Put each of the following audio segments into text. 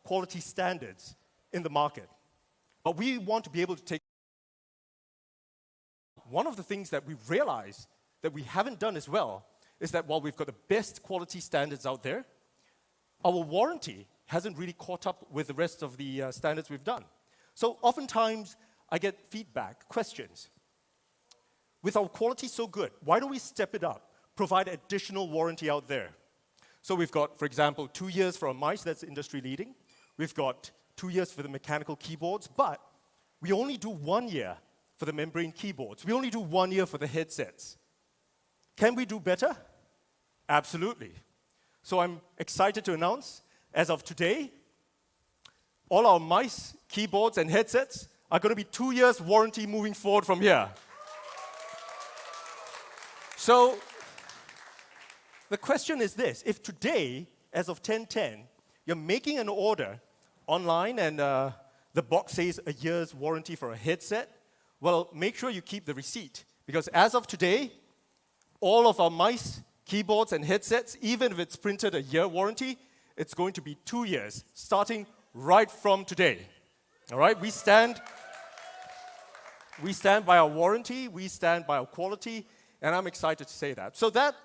quality standards in the market. But we want to be able to take. One of the things that we realize that we haven't done as well is that while we've got the best quality standards out there, our warranty hasn't really caught up with the rest of the standards we've done. So oftentimes, I get feedback, questions. With our quality so good, why don't we step it up, provide additional warranty out there? So we've got, for example, 2 years for our mice, that's industry leading. We've got 2 years for the mechanical keyboards, but we only do 1 year for the membrane keyboards. We only do 1 year for the headsets. Can we do better? Absolutely. So I'm excited to announce, as of today, all our mice, keyboards, and headsets are going to be 2 years warranty moving forward from here. So the question is this: if today, as of 10/10, you're making an order online and the box says a year's warranty for a headset, well, make sure you keep the receipt. Because as of today, all of our mice, keyboards, and headsets, even if it's printed a year warranty, it's going to be 2 years, starting right from today. All right? We stand by our warranty, we stand by our quality, and I'm excited to say that. So that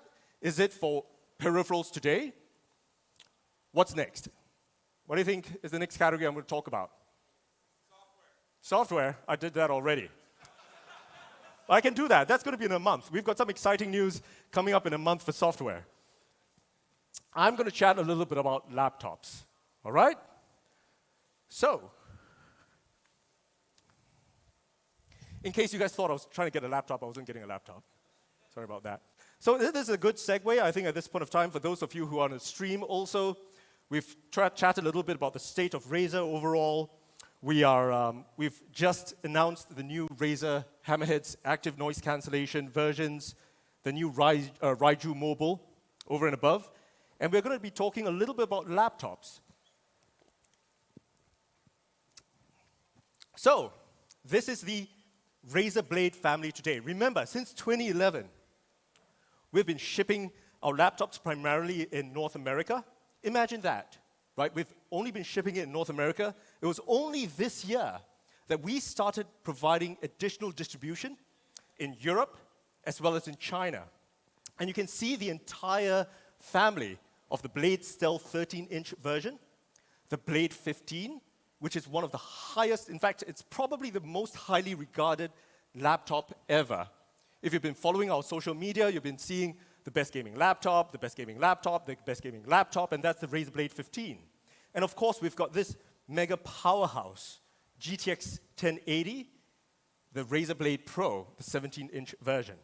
is it for peripherals today. What's next? What do you think is the next category I'm going to talk about? Software. I did that already. I can do that. That's going to be in a month. We've got some exciting news coming up in a month for software. I'm going to chat a little bit about laptops. All right? So, in case you guys thought I was trying to get a laptop, I wasn't getting a laptop. Sorry about that. So this is a good segue, I think, at this point of time, for those of you who are on the stream also. We've chatted a little bit about the state of Razer overall. We've just announced the new Razer Hammerheads active noise cancellation versions, the new Raiju Mobile over and above. And we're going to be talking a little bit about laptops. So, this is the Razer Blade family today. Remember, since 2011, we've been shipping our laptops primarily in North America. Imagine that, right? We've only been shipping it in North America. It was only this year that we started providing additional distribution in Europe as well as in China. And you can see the entire family of the Blade Stealth 13-inch version, the Blade 15, which is one of the highest, in fact, it's probably the most highly regarded laptop ever. If you've been following our social media, you've been seeing the best gaming laptop, the best gaming laptop, the best gaming laptop, and that's the Razer Blade 15. And of course, we've got this mega powerhouse, GTX 1080, the Razer Blade Pro, the 17-inch version.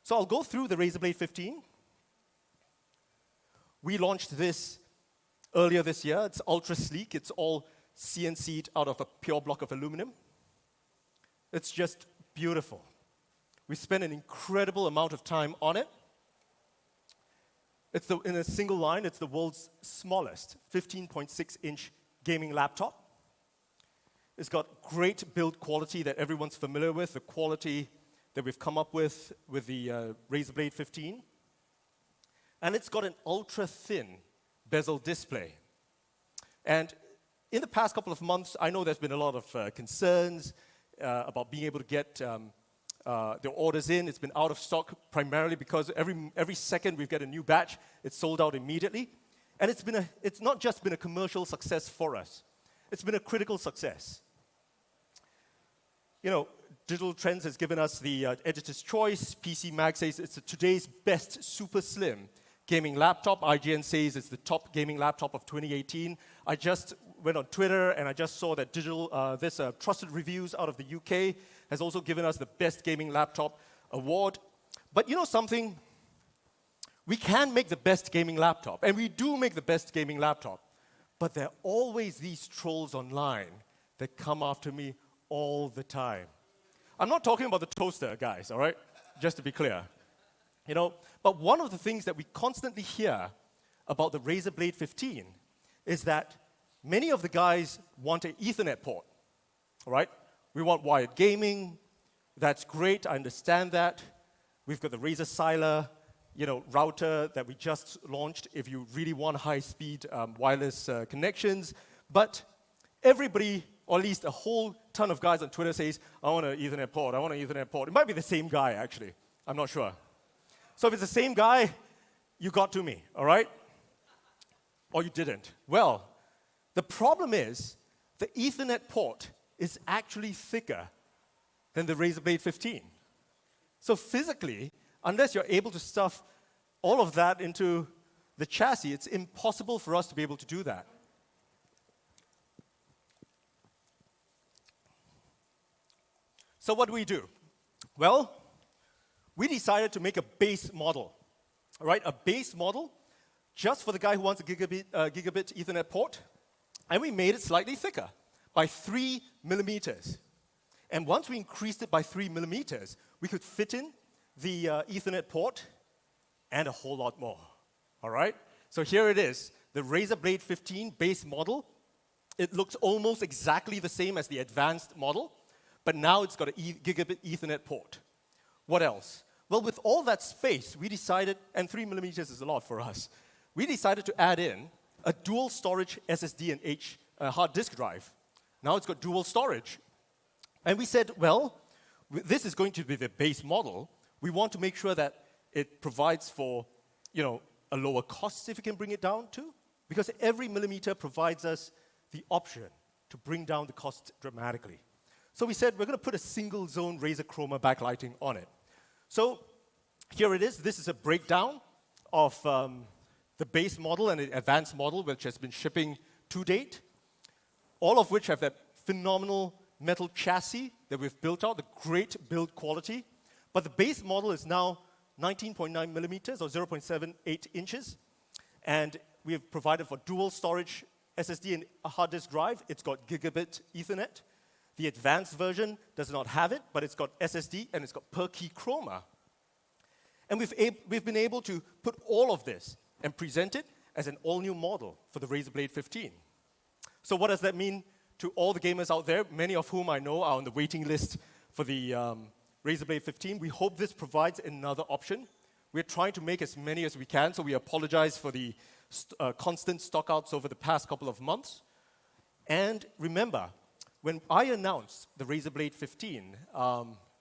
So I'll go through the Razer Blade 15. We launched this earlier this year. It's ultra sleek. It's all CNC'd out of a pure block of aluminum. It's just beautiful. We spent an incredible amount of time on it. In a single line, it's the world's smallest 15.6-inch gaming laptop. It's got great build quality that everyone's familiar with, the quality that we've come up with the Razer Blade 15. And it's got an ultra-thin bezel display. And in the past couple of months, I know there's been a lot of concerns about being able to get the orders in. It's been out of stock primarily because every second we get a new batch, it's sold out immediately. And it's not just been a commercial success for us. It's been a critical success. You know, Digital Trends has given us the Editor's Choice. PC Mag says it's today's best super slim gaming laptop. IGN says it's the top gaming laptop of 2018. I just went on Twitter and I just saw that this Trusted Reviews out of the UK has also given us the best gaming laptop award. But you know something? We can make the best gaming laptop, and we do make the best gaming laptop. But there are always these trolls online that come after me all the time. I'm not talking about the toaster, guys, all right? Just to be clear. You know, but one of the things that we constantly hear about the Razer Blade 15 is that many of the guys want an Ethernet port, all right? We want wired gaming. That's great. I understand that. We've got the Razer Siler, router that we just launched if you really want high-speed wireless connections. But everybody, or at least a whole ton of guys on Twitter says, I want an Ethernet port, I want an Ethernet port. It might be the same guy, actually. I'm not sure. So if it's the same guy, you got to me, all right? Or you didn't. Well, the problem is the Ethernet port is actually thicker than the Razer Blade 15. So physically, unless you're able to stuff all of that into the chassis, it's impossible for us to be able to do that. So what do we do? Well, we decided to make a base model, all right? A base model just for the guy who wants a gigabit Ethernet port, and we made it slightly thicker by 3 millimeters. And once we increased it by 3 millimeters, we could fit in the Ethernet port and a whole lot more, all right? So here it is, the Razer Blade 15 base model. It looks almost exactly the same as the advanced model, but now it's got a gigabit Ethernet port. What else? Well, with all that space, we decided, and 3 millimeters is a lot for us, we decided to add in a dual storage SSD and hard disk drive. Now it's got dual storage. And we said, well, this is going to be the base model. We want to make sure that it provides for, a lower cost if we can bring it down to, because every millimeter provides us the option to bring down the cost dramatically. So we said we're going to put a single zone Razer Chroma backlighting on it. So here it is. This is a breakdown of the base model and the advanced model, which has been shipping to date, all of which have that phenomenal metal chassis that we've built out, the great build quality. But the base model is now 19.9 millimeters or 0.78 inches. And we have provided for dual storage SSD and a hard disk drive. It's got gigabit Ethernet. The advanced version does not have it, but it's got SSD and it's got per-key chroma. And we've been able to put all of this and present it as an all-new model for the Razer Blade 15. So what does that mean to all the gamers out there, many of whom I know are on the waiting list for the Razer Blade 15? We hope this provides another option. We're trying to make as many as we can, so we apologize for the constant stockouts over the past couple of months. And remember, when I announced the Razer Blade 15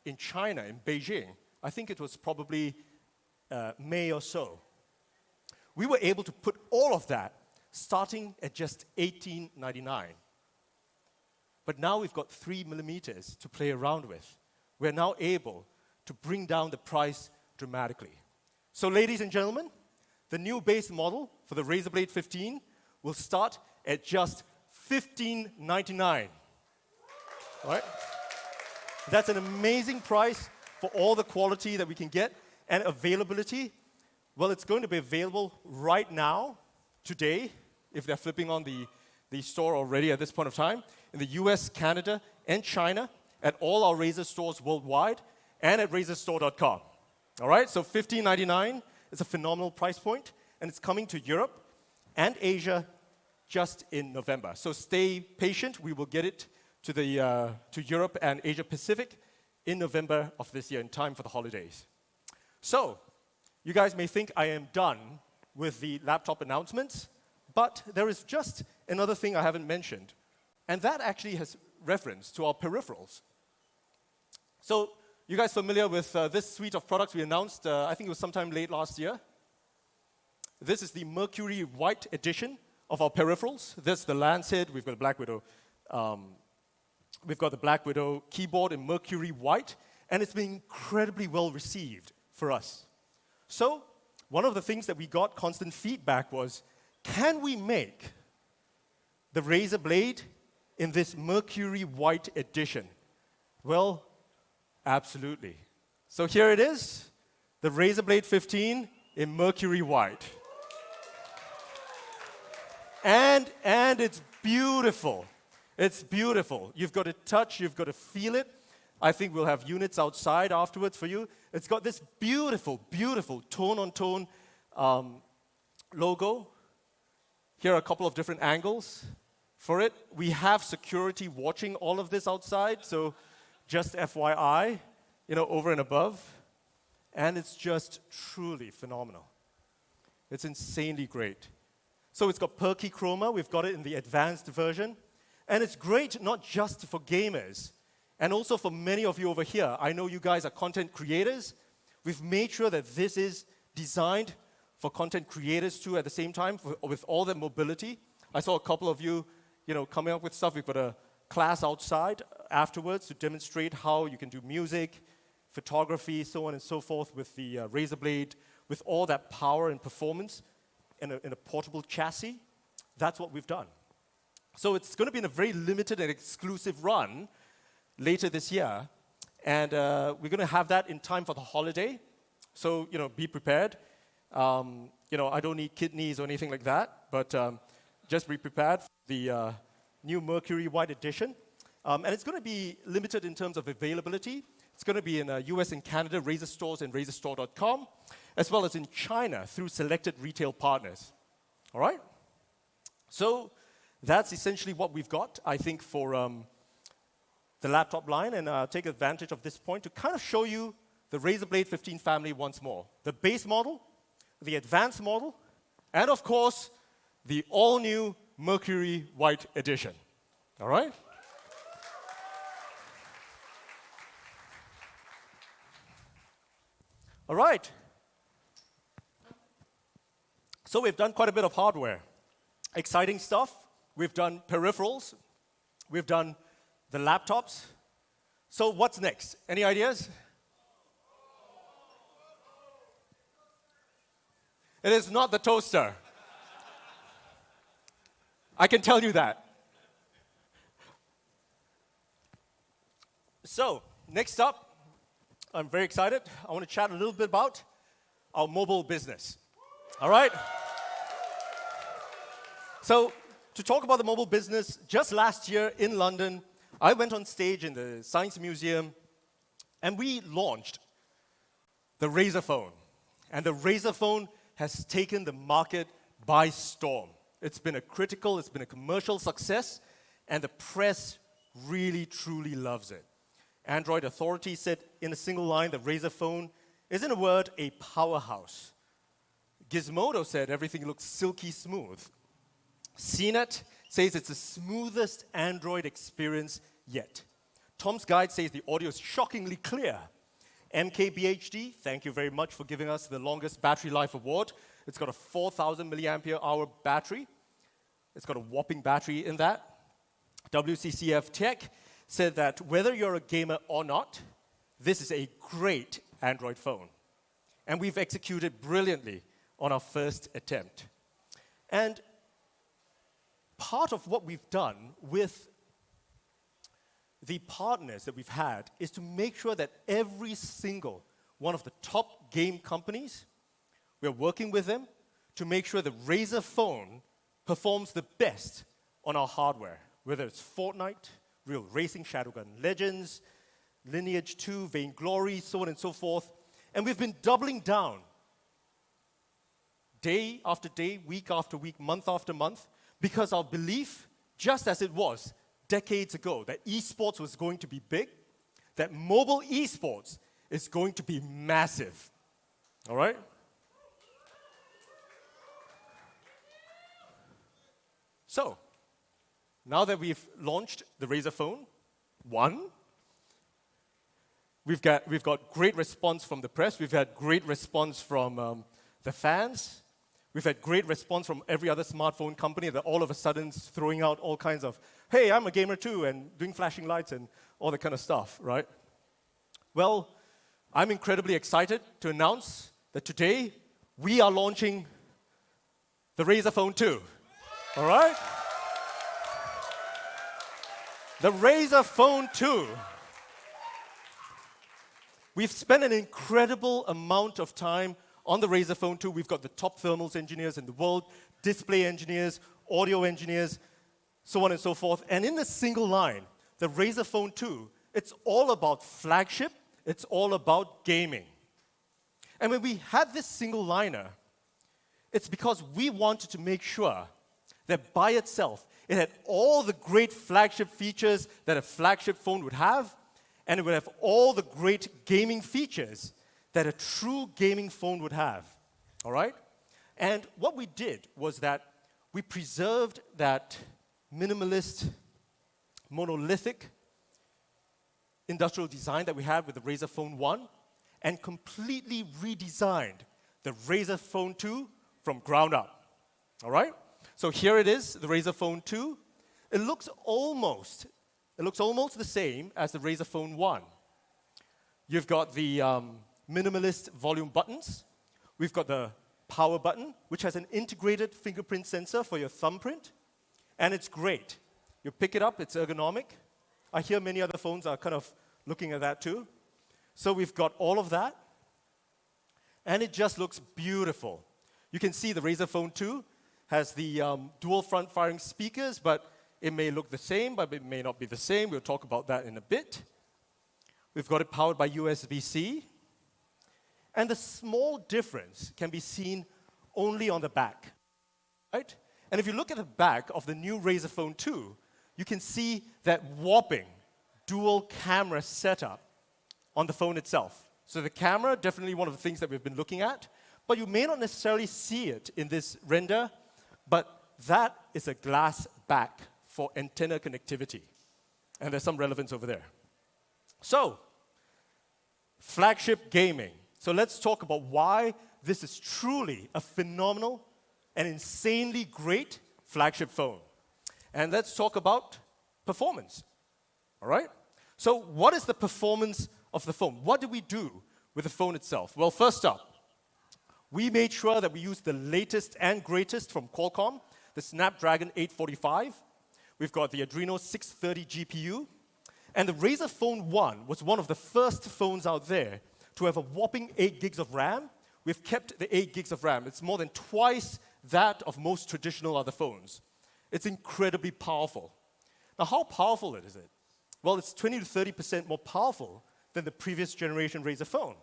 in China, in Beijing, I think it was probably May or so, we were able to put all of that starting at just $18.99. But now we've got 3 millimeters to play around with. We're now able to bring down the price dramatically. So ladies and gentlemen, the new base model for the Razer Blade 15 will start at just $15.99. All right? That's an amazing price for all the quality that we can get, and availability. Well, it's going to be available right now, today, if they're flipping on the store already at this point of time, in the US, Canada, and China, at all our Razer stores worldwide, and at razerstore.com. All right, so $15.99 is a phenomenal price point, and it's coming to Europe and Asia just in November. So stay patient. We will get it to Europe and Asia Pacific in November of this year, in time for the holidays. So, you guys may think I am done with the laptop announcements, but there is just another thing I haven't mentioned, and that actually has reference to our peripherals. So, you guys familiar with this suite of products we announced, I think it was sometime late last year? This is the Mercury White edition of our peripherals. This is the Lancet. We've got a Black Widow. We've got the Black Widow keyboard in Mercury White, and it's been incredibly well received for us. So, one of the things that we got constant feedback was, can we make the Razer Blade in this Mercury White edition? Well, absolutely. So here it is, the Razer Blade 15 in Mercury White. And it's beautiful. It's beautiful. You've got to touch, you've got to feel it. I think we'll have units outside afterwards for you. It's got this beautiful, beautiful tone-on-tone logo. Here are a couple of different angles for it. We have security watching all of this outside, so just FYI, over and above. And it's just truly phenomenal. It's insanely great. So it's got perky chroma. We've got it in the advanced version. And it's great not just for gamers, and also for many of you over here. I know you guys are content creators. We've made sure that this is designed for content creators too at the same time, with all the mobility. I saw a couple of you, coming up with stuff. We've got a class outside afterwards to demonstrate how you can do music, photography, so on and so forth with the Razer Blade, with all that power and performance in a portable chassis. That's what we've done. So it's going to be in a very limited and exclusive run later this year. And we're going to have that in time for the holiday. So, be prepared. I don't need kidneys or anything like that, but just be prepared for the new Mercury White Edition. And it's going to be limited in terms of availability. It's going to be in US and Canada, Razer stores and razerstore.com, as well as in China through selected retail partners. All right? So that's essentially what we've got, I think, for the laptop line. And I'll take advantage of this point to kind of show you the Razer Blade 15 family once more. The base model, the advanced model, and of course, the all-new Mercury White Edition. All right? All right. So we've done quite a bit of hardware. Exciting stuff. We've done peripherals. We've done the laptops. So what's next? Any ideas? It is not the toaster. I can tell you that. So, next up, I'm very excited. I want to chat a little bit about our mobile business. All right? So, to talk about the mobile business, just last year in London, I went on stage in the Science Museum, and we launched the Razer Phone. And the Razer Phone has taken the market by storm. It's been a commercial success, and the press really, truly loves it. Android Authority said in a single line, the Razer Phone is, in a word, a powerhouse. Gizmodo said everything looks silky smooth. CNET says it's the smoothest Android experience yet. Tom's Guide says the audio is shockingly clear. MKBHD, thank you very much for giving us the longest battery life award. It's got a 4,000 milliampere hour battery. It's got a whopping battery in that. WCCF Tech said that whether you're a gamer or not, this is a great Android phone. And we've executed brilliantly on our first attempt. And part of what we've done with the partners that we've had is to make sure that every single one of the top game companies, we're working with them to make sure the Razer Phone performs the best on our hardware, whether it's Fortnite, Real Racing, Shadowgun Legends, Lineage 2, Vainglory, so on and so forth. And we've been doubling down day after day, week after week, month after month, because our belief, just as it was decades ago, that esports was going to be big, that mobile esports is going to be massive. All right? So, now that we've launched the Razer Phone 1, we've got great response from the press. We've had great response from the fans. We've had great response from every other smartphone company that all of a sudden is throwing out all kinds of, hey, I'm a gamer too, and doing flashing lights and all that kind of stuff, right? Well, I'm incredibly excited to announce that today we are launching the Razer Phone 2. All right? The Razer Phone 2. We've spent an incredible amount of time on the Razer Phone 2. We've got the top thermals engineers in the world, display engineers, audio engineers, so on and so forth. And in a single line, the Razer Phone 2, it's all about flagship, it's all about gaming. And when we had this single liner, it's because we wanted to make sure that by itself, it had all the great flagship features that a flagship phone would have, and it would have all the great gaming features that a true gaming phone would have. All right? And what we did was that we preserved that minimalist, monolithic industrial design that we had with the Razer Phone 1 and completely redesigned the Razer Phone 2 from ground up. All right? So here it is, the Razer Phone 2. It looks almost the same as the Razer Phone 1. You've got the minimalist volume buttons. We've got the power button, which has an integrated fingerprint sensor for your thumbprint. And it's great. You pick it up, it's ergonomic. I hear many other phones are kind of looking at that too. So we've got all of that. And it just looks beautiful. You can see the Razer Phone 2 has the dual front-firing speakers, but it may look the same, but it may not be the same. We'll talk about that in a bit. We've got it powered by USB-C. And the small difference can be seen only on the back, right? And if you look at the back of the new Razer Phone 2, you can see that whopping dual camera setup on the phone itself. So the camera, definitely one of the things that we've been looking at, but you may not necessarily see it in this render, but that is a glass back for antenna connectivity. And there's some relevance over there. So, flagship gaming. So let's talk about why this is truly a phenomenal and insanely great flagship phone. And let's talk about performance. All right? So what is the performance of the phone? What do we do with the phone itself? Well, first up, we made sure that we used the latest and greatest from Qualcomm, the Snapdragon 845. We've got the Adreno 630 GPU. And the Razer Phone 1 was one of the first phones out there to have a whopping 8 gigs of RAM. We've kept the 8 gigs of RAM. It's more than twice that of most traditional other phones. It's incredibly powerful. Now, how powerful is it? Well, it's 20 to 30% more powerful than the previous generation Razer phone.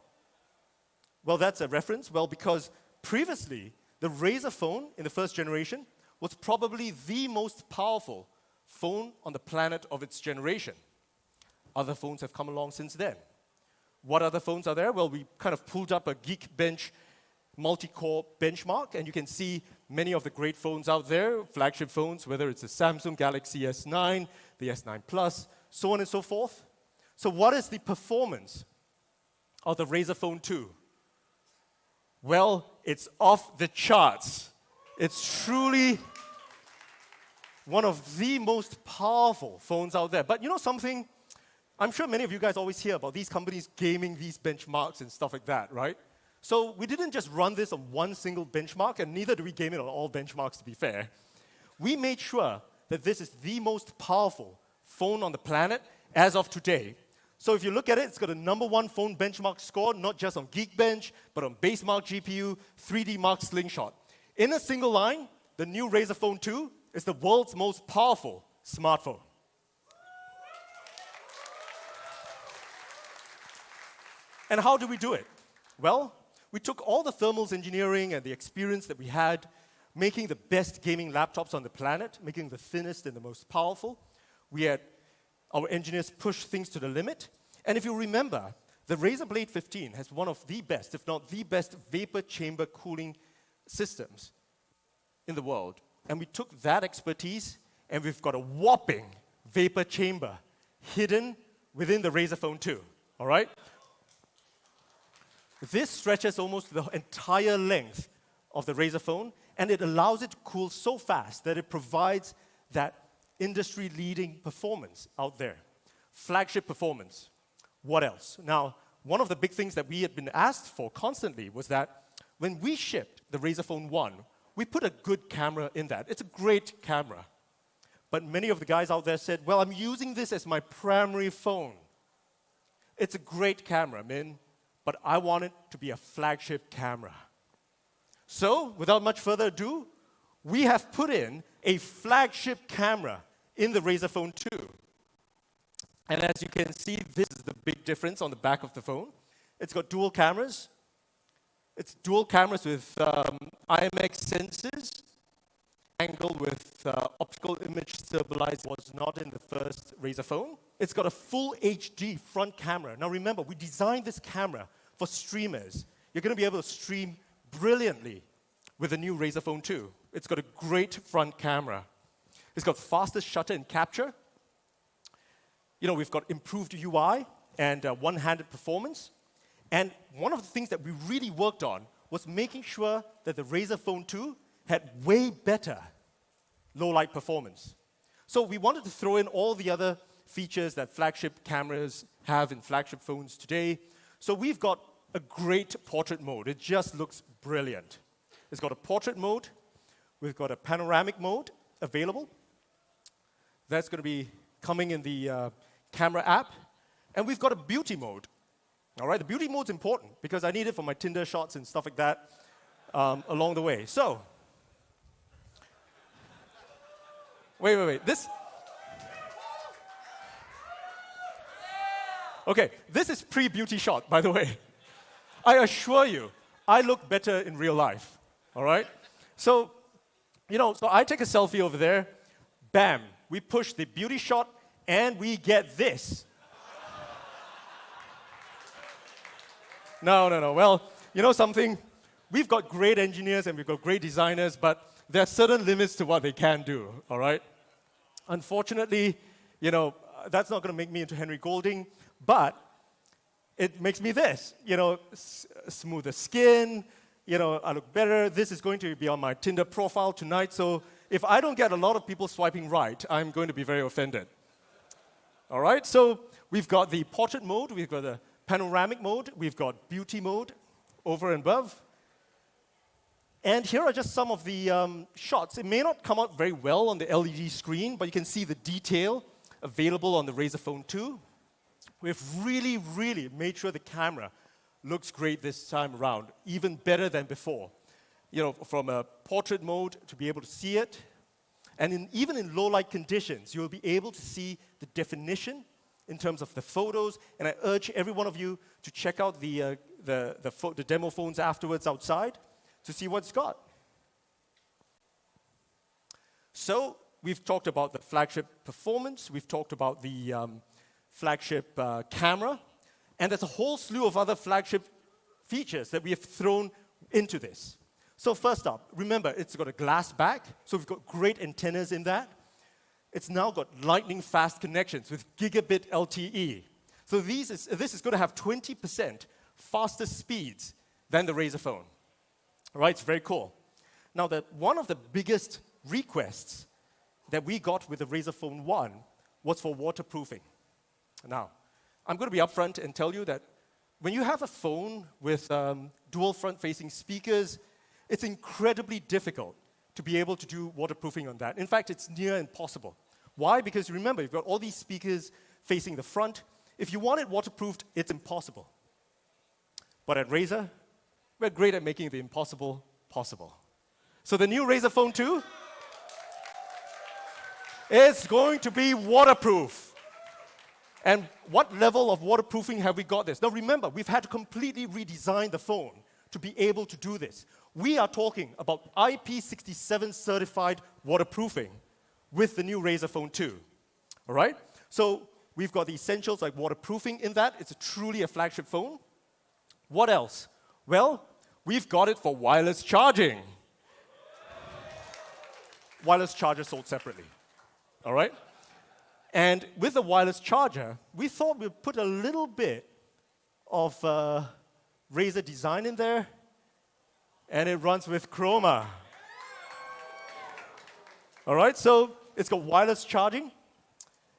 Well, that's a reference. Well, because previously, the Razer phone in the first generation was probably the most powerful phone on the planet of its generation. Other phones have come along since then. What other phones are there? Well, we kind of pulled up a Geekbench multi-core benchmark, and you can see many of the great phones out there, flagship phones, whether it's the Samsung Galaxy S9, the S9 Plus, so on and so forth. So what is the performance of the Razer Phone 2? Well, it's off the charts. It's truly one of the most powerful phones out there. But you know something? I'm sure many of you guys always hear about these companies gaming these benchmarks and stuff like that, right? So we didn't just run this on one single benchmark, and neither do we game it on all benchmarks, to be fair. We made sure that this is the most powerful phone on the planet as of today. So if you look at it, it's got a #1 phone benchmark score, not just on Geekbench, but on Basemark GPU, 3D Mark Slingshot. In a single line, the new Razer Phone 2 is the world's most powerful smartphone. And how do we do it? Well, we took all the thermals engineering and the experience that we had making the best gaming laptops on the planet, making the thinnest and the most powerful. We had our engineers push things to the limit. And if you remember, the Razer Blade 15 has one of the best, if not the best, vapor chamber cooling systems in the world. And we took that expertise, and we've got a whopping vapor chamber hidden within the Razer Phone 2, all right? This stretches almost the entire length of the Razer phone, and it allows it to cool so fast that it provides that industry-leading performance out there. Flagship performance. What else? Now, one of the big things that we had been asked for constantly was that when we shipped the Razer Phone 1, we put a good camera in that. It's a great camera. But many of the guys out there said, well, I'm using this as my primary phone. It's a great camera, man, but I want it to be a flagship camera. So, without much further ado, we have put in a flagship camera in the Razer Phone 2. And as you can see, this is the big difference on the back of the phone. It's got dual cameras. It's dual cameras with IMX sensors, angle with optical image stabilizer was not in the first Razer phone. It's got a full HD front camera. Now remember, we designed this camera for streamers. You're going to be able to stream brilliantly with the new Razer Phone 2. It's got a great front camera. It's got fastest shutter and capture. We've got improved UI and one-handed performance. And one of the things that we really worked on was making sure that the Razer Phone 2 had way better low-light performance. So we wanted to throw in all the other features that flagship cameras have in flagship phones today. So we've got a great portrait mode. It just looks brilliant. It's got a portrait mode. We've got a panoramic mode available. That's going to be coming in the camera app. And we've got a beauty mode. All right, the beauty mode's important because I need it for my Tinder shots and stuff like that along the way. So, wait. Okay, this is pre-beauty shot, by the way. I assure you, I look better in real life. All right? So, so I take a selfie over there. Bam, we push the beauty shot, and we get this. No. Well, you know something? We've got great engineers and we've got great designers, but there are certain limits to what they can do, all right? Unfortunately, that's not going to make me into Henry Golding, but it makes me this, smoother skin, I look better. This is going to be on my Tinder profile tonight, so if I don't get a lot of people swiping right, I'm going to be very offended. All right, so we've got the portrait mode, we've got the panoramic mode, we've got beauty mode over and above. And here are just some of the shots. It may not come out very well on the LED screen, but you can see the detail available on the Razer Phone 2. We've really, really made sure the camera looks great this time around, even better than before. From a portrait mode to be able to see it. And even in low-light conditions, you'll be able to see the definition in terms of the photos, and I urge every one of you to check out the demo phones afterwards outside to see what it's got. So we've talked about the flagship performance, we've talked about the flagship camera, and there's a whole slew of other flagship features that we have thrown into this. So first up, remember, it's got a glass back, so we've got great antennas in that. It's now got lightning-fast connections with gigabit LTE. So this is going to have 20% faster speeds than the Razer Phone. All right, it's very cool. Now, one of the biggest requests that we got with the Razer Phone 1 was for waterproofing. Now, I'm going to be upfront and tell you that when you have a phone with dual front-facing speakers, it's incredibly difficult to be able to do waterproofing on that. In fact, it's near impossible. Why? Because remember, you've got all these speakers facing the front. If you want it waterproofed, it's impossible. But at Razer, we're great at making the impossible possible. So the new Razer Phone 2 is going to be waterproof. And what level of waterproofing have we got this? Now remember, we've had to completely redesign the phone to be able to do this. We are talking about IP67 certified waterproofing with the new Razer Phone 2, all right? So we've got the essentials like waterproofing in that. It's truly a flagship phone. What else? Well, we've got it for wireless charging. Wireless charger sold separately, all right? And with the wireless charger, we thought we'd put a little bit of Razer design in there, and it runs with Chroma. All right, so it's got wireless charging,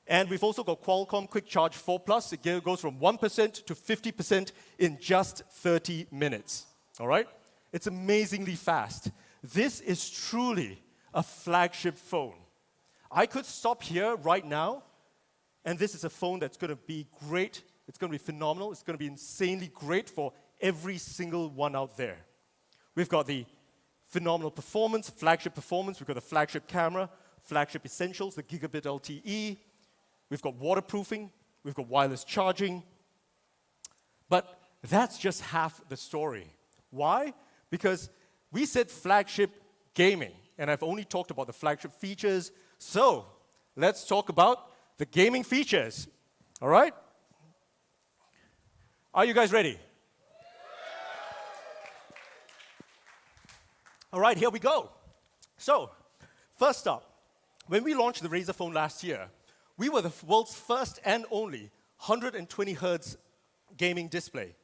and we've also got Qualcomm Quick Charge 4 Plus. It goes from 1% to 50% in just 30 minutes. All right? It's amazingly fast. This is truly a flagship phone. I could stop here right now, and this is a phone that's going to be great. It's going to be phenomenal. It's going to be insanely great for every single one out there. We've got the phenomenal performance, flagship performance. We've got the flagship camera, flagship essentials, the gigabit LTE. We've got waterproofing. We've got wireless charging. But that's just half the story. Why? Because we said flagship gaming, and I've only talked about the flagship features. So let's talk about the gaming features. All right? Are you guys ready? All right, here we go. So, first up, when we launched the Razer Phone last year, we were the world's first and only 120 hertz gaming display.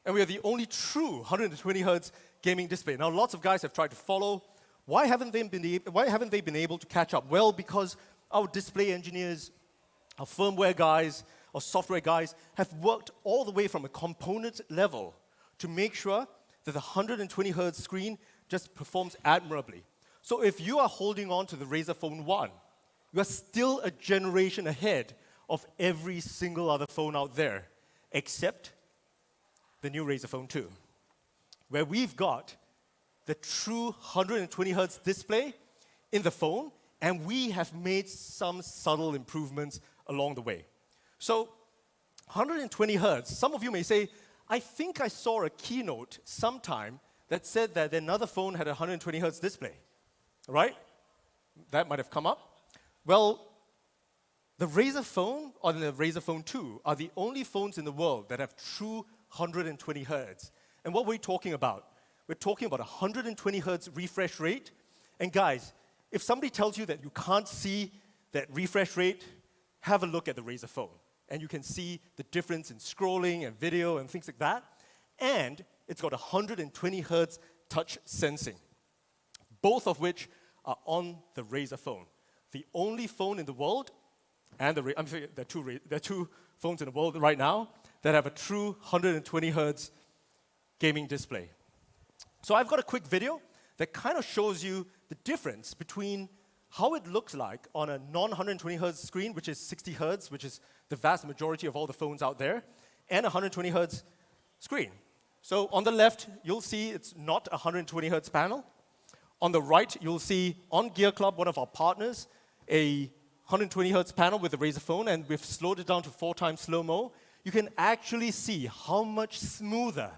And we are the only true 120 hertz gaming display. Now, lots of guys have tried to follow. Why haven't they been able to catch up? Well, because our display engineers, our firmware guys, our software guys have worked all the way from a component level to make sure that the 120 hertz screen just performs admirably. So if you are holding on to the Razer Phone 1, you are still a generation ahead of every single other phone out there, except the new Razer Phone 2, where we've got the true 120 hertz display in the phone, and we have made some subtle improvements along the way. So 120 hertz, some of you may say, I think I saw a keynote sometime that said that another phone had a 120 hertz display, right? That might have come up. Well, the Razer Phone or the Razer Phone 2 are the only phones in the world that have true 120 hertz. And what we're talking about? We're talking about 120 hertz refresh rate. And guys, if somebody tells you that you can't see that refresh rate, have a look at the Razer Phone. And you can see the difference in scrolling and video and things like that. And it's got 120 hertz touch sensing, both of which are on the Razer Phone. The only phone in the world, and there are two phones in the world right now that have a true 120 hertz gaming display. So I've got a quick video that kind of shows you the difference between how it looks like on a non-120 hertz screen, which is 60 hertz, which is the vast majority of all the phones out there, and a 120 hertz screen. So on the left, you'll see it's not a 120 hertz panel. On the right, you'll see on Gear Club, one of our partners, a 120 hertz panel with the Razer Phone, and we've slowed it down to 4 times slow-mo. You can actually see how much smoother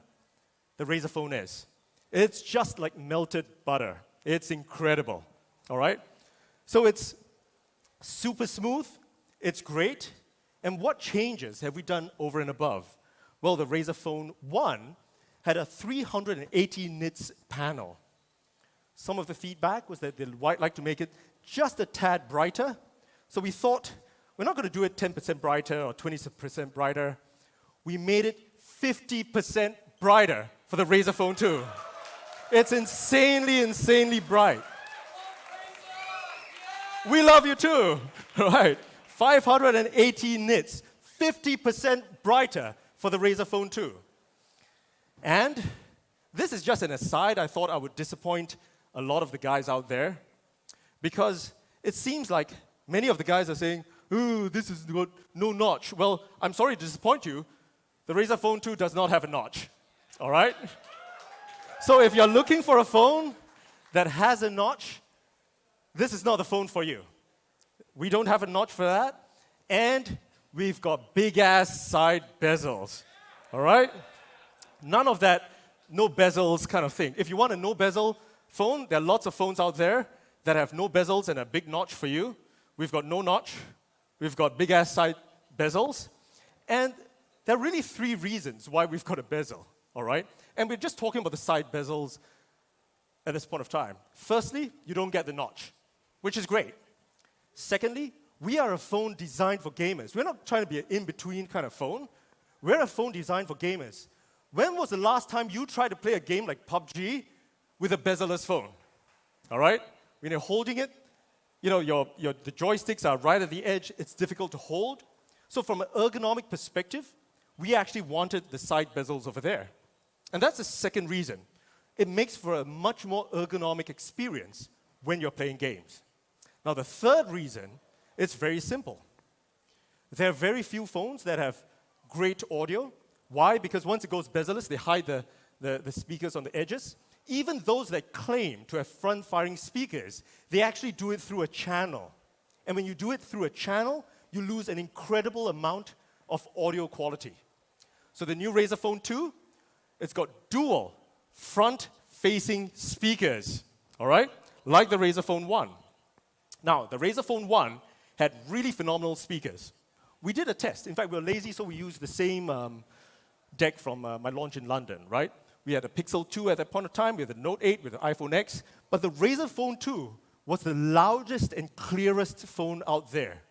the Razer Phone is. It's just like melted butter. It's incredible, all right? So it's super smooth, it's great, and what changes have we done over and above? Well, the Razer Phone 1 had a 380 nits panel. Some of the feedback was that they'd like to make it just a tad brighter, so we thought, we're not going to do it 10% brighter or 20% brighter. We made it 50% brighter for the Razer Phone 2. It's insanely, insanely bright. We love you too, right? 580 nits, 50% brighter for the Razer Phone 2. And this is just an aside. I thought I would disappoint a lot of the guys out there because it seems like many of the guys are saying, ooh, this is no notch. Well, I'm sorry to disappoint you. The Razer Phone 2 does not have a notch, all right? So if you're looking for a phone that has a notch, this is not the phone for you. We don't have a notch for that, and we've got big-ass side bezels, all right? None of that no bezels kind of thing. If you want a no bezel phone, there are lots of phones out there that have no bezels and a big notch for you. We've got no notch. We've got big-ass side bezels. And there are really 3 reasons why we've got a bezel, all right? And we're just talking about the side bezels at this point of time. Firstly, you don't get the notch, which is great. Secondly, we are a phone designed for gamers. We're not trying to be an in-between kind of phone. We're a phone designed for gamers. When was the last time you tried to play a game like PUBG with a bezel-less phone? All right? When you're holding it, you know, the joysticks are right at the edge. It's difficult to hold. So from an ergonomic perspective, we actually wanted the side bezels over there. And that's the second reason. It makes for a much more ergonomic experience when you're playing games. Now, the third reason, it's very simple. There are very few phones that have great audio. Why? Because once it goes bezel-less, they hide the speakers on the edges. Even those that claim to have front-firing speakers, they actually do it through a channel. And when you do it through a channel, you lose an incredible amount of audio quality. So the new Razer Phone 2, it's got dual front-facing speakers, all right? Like the Razer Phone 1. Now, the Razer Phone 1 had really phenomenal speakers. We did a test. In fact, we were lazy, so we used the same deck from my launch in London, right? We had a Pixel 2 at that point of time. We had the Note 8 with the iPhone X. But the Razer Phone 2 was the loudest and clearest phone out there,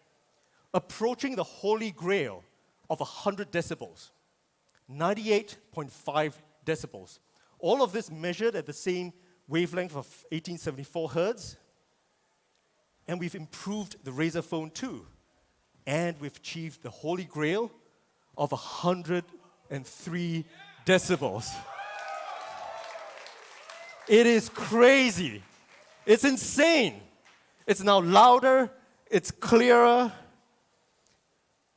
approaching the holy grail of 100 decibels, 98.5 decibels. All of this measured at the same wavelength of 1874 hertz. And we've improved the Razer Phone 2. And we've achieved the holy grail of 103 decibels. It is crazy. It's insane. It's now louder, it's clearer,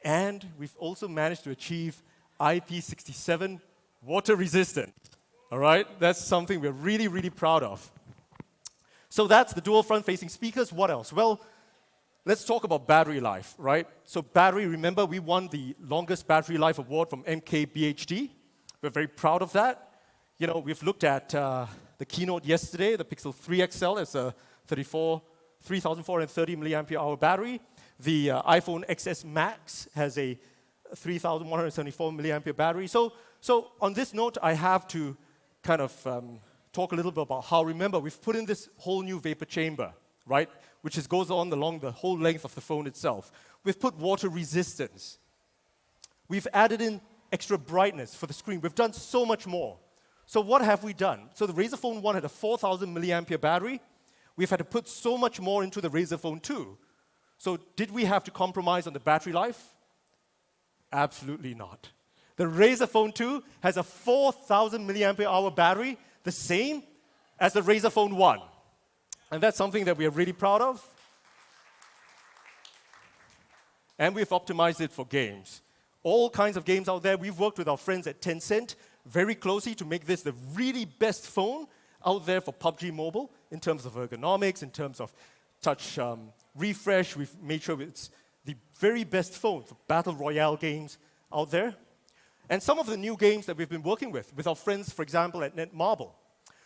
and we've also managed to achieve IP67 water resistant. All right? That's something we're really, really proud of. So that's the dual front-facing speakers. What else? Well, let's talk about battery life, right? So battery, remember, we won the longest battery life award from MKBHD. We're very proud of that. You know, we've looked at the Keynote yesterday, the Pixel 3 XL has a 3,430 milliampere hour battery. The iPhone XS Max has a 3,174 milliampere battery. So on this note, I have to kind of talk a little bit about how, remember, we've put in this whole new vapor chamber, right, which goes on along the whole length of the phone itself. We've put water resistance. We've added in extra brightness for the screen. We've done so much more. So what have we done? So the Razer Phone 1 had a 4,000 milliampere battery. We've had to put so much more into the Razer Phone 2. So did we have to compromise on the battery life? Absolutely not. The Razer Phone 2 has a 4,000 milliampere hour battery, the same as the Razer Phone 1. And that's something that we are really proud of. And we've optimized it for games. All kinds of games out there. We've worked with our friends at Tencent very closely to make this the really best phone out there for PUBG Mobile in terms of ergonomics, in terms of touch refresh. We've made sure it's the very best phone for battle royale games out there. And some of the new games that we've been working with our friends, for example, at Netmarble.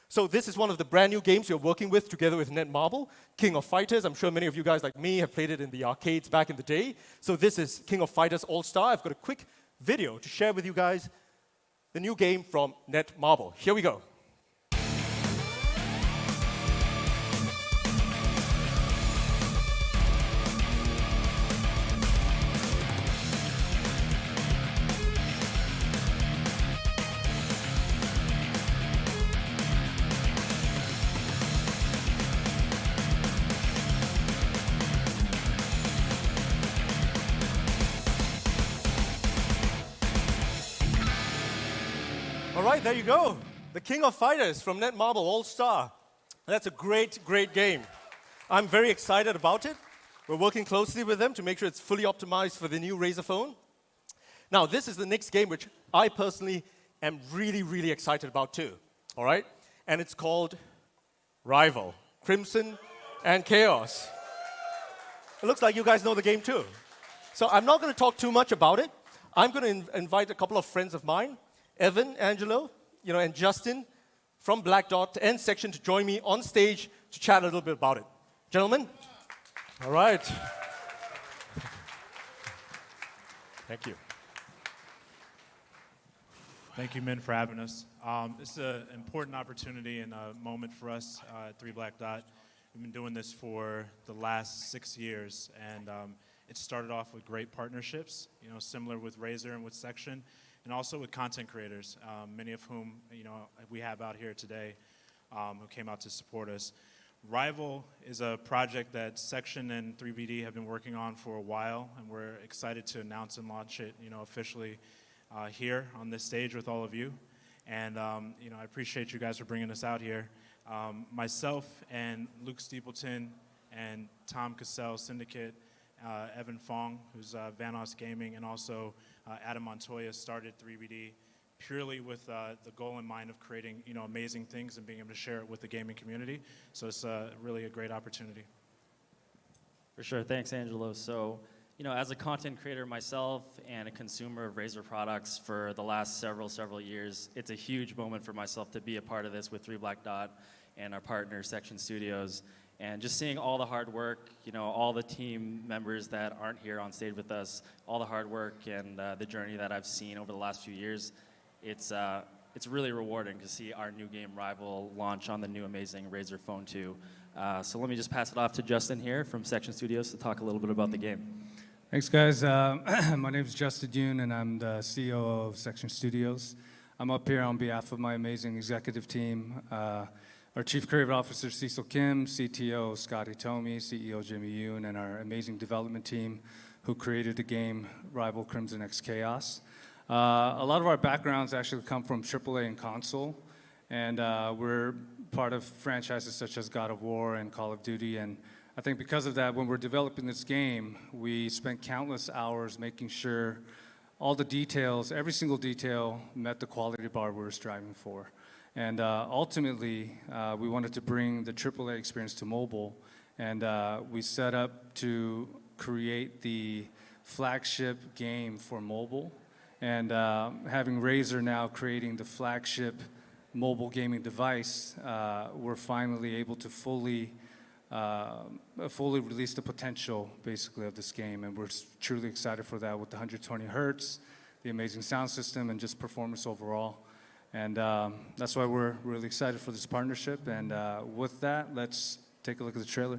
So this is one of the brand new games we're working with together with Netmarble, King of Fighters. I'm sure many of you guys like me have played it in the arcades back in the day. So this is King of Fighters All-Star. I've got a quick video to share with you guys the new game from Netmarble. Here we go. All right, there you go. The King of Fighters from Netmarble All-Star. That's a great, great game. I'm very excited about it. We're working closely with them to make sure it's fully optimized for the new Razer phone. Now, this is the next game which I personally am really, really excited about too. All right? And it's called Rival, Crimson and Chaos. It looks like you guys know the game too. So I'm not going to talk too much about it. I'm going to invite a couple of friends of mine, Evan, Angelo, and Justin from Black Dot and Section to join me on stage to chat a little bit about it. Gentlemen? All right. Thank you. Thank you, Min, for having us. This is an important opportunity and a moment for us at 3 Black Dot. We've been doing this for the last 6 years, and it started off with great partnerships, similar with Razer and with Section, and also with content creators, many of whom, we have out here today who came out to support us. Rival is a project that Section and 3BD have been working on for a while, and we're excited to announce and launch it, officially here on this stage with all of you. And, I appreciate you guys for bringing us out here. Myself and Luke Steepleton and Tom Cassell, Syndicate, Evan Fong, who's Vanos Gaming, and also Adam Montoya started 3BD purely with the goal in mind of creating, amazing things and being able to share it with the gaming community. So it's really a great opportunity. For sure. Thanks, Angelo. So, as a content creator myself and a consumer of Razer products for the last several years, it's a huge moment for myself to be a part of this with 3 Black Dot and our partner, Section Studios. And just seeing all the hard work, all the team members that aren't here on stage with us, all the hard work and the journey that I've seen over the last few years, it's it's really rewarding to see our new game Rival launch on the new amazing Razer Phone 2. So let me just pass it off to Justin here from Section Studios to talk a little bit about the game. Thanks, guys. My name is Justin Yoon, and I'm the CEO of Section Studios. I'm up here on behalf of my amazing executive team, our Chief Creative Officer, Cecil Kim, CTO, Scotty Tomey, CEO, Jimmy Yoon, and our amazing development team who created the game Rival Crimson X Chaos. A lot of our backgrounds actually come from AAA and console, and we're part of franchises such as God of War and Call of Duty, and I think because of that, when we're developing this game, we spent countless hours making sure all the details, every single detail, met the quality bar we were striving for. And ultimately, we wanted to bring the AAA experience to mobile, and we set up to create the flagship game for mobile. And having Razer now creating the flagship mobile gaming device, we're finally able to fully release the potential, basically, of this game. And we're truly excited for that with the 120 hertz, the amazing sound system, and just performance overall. And that's why we're really excited for this partnership. And with that, let's take a look at the trailer.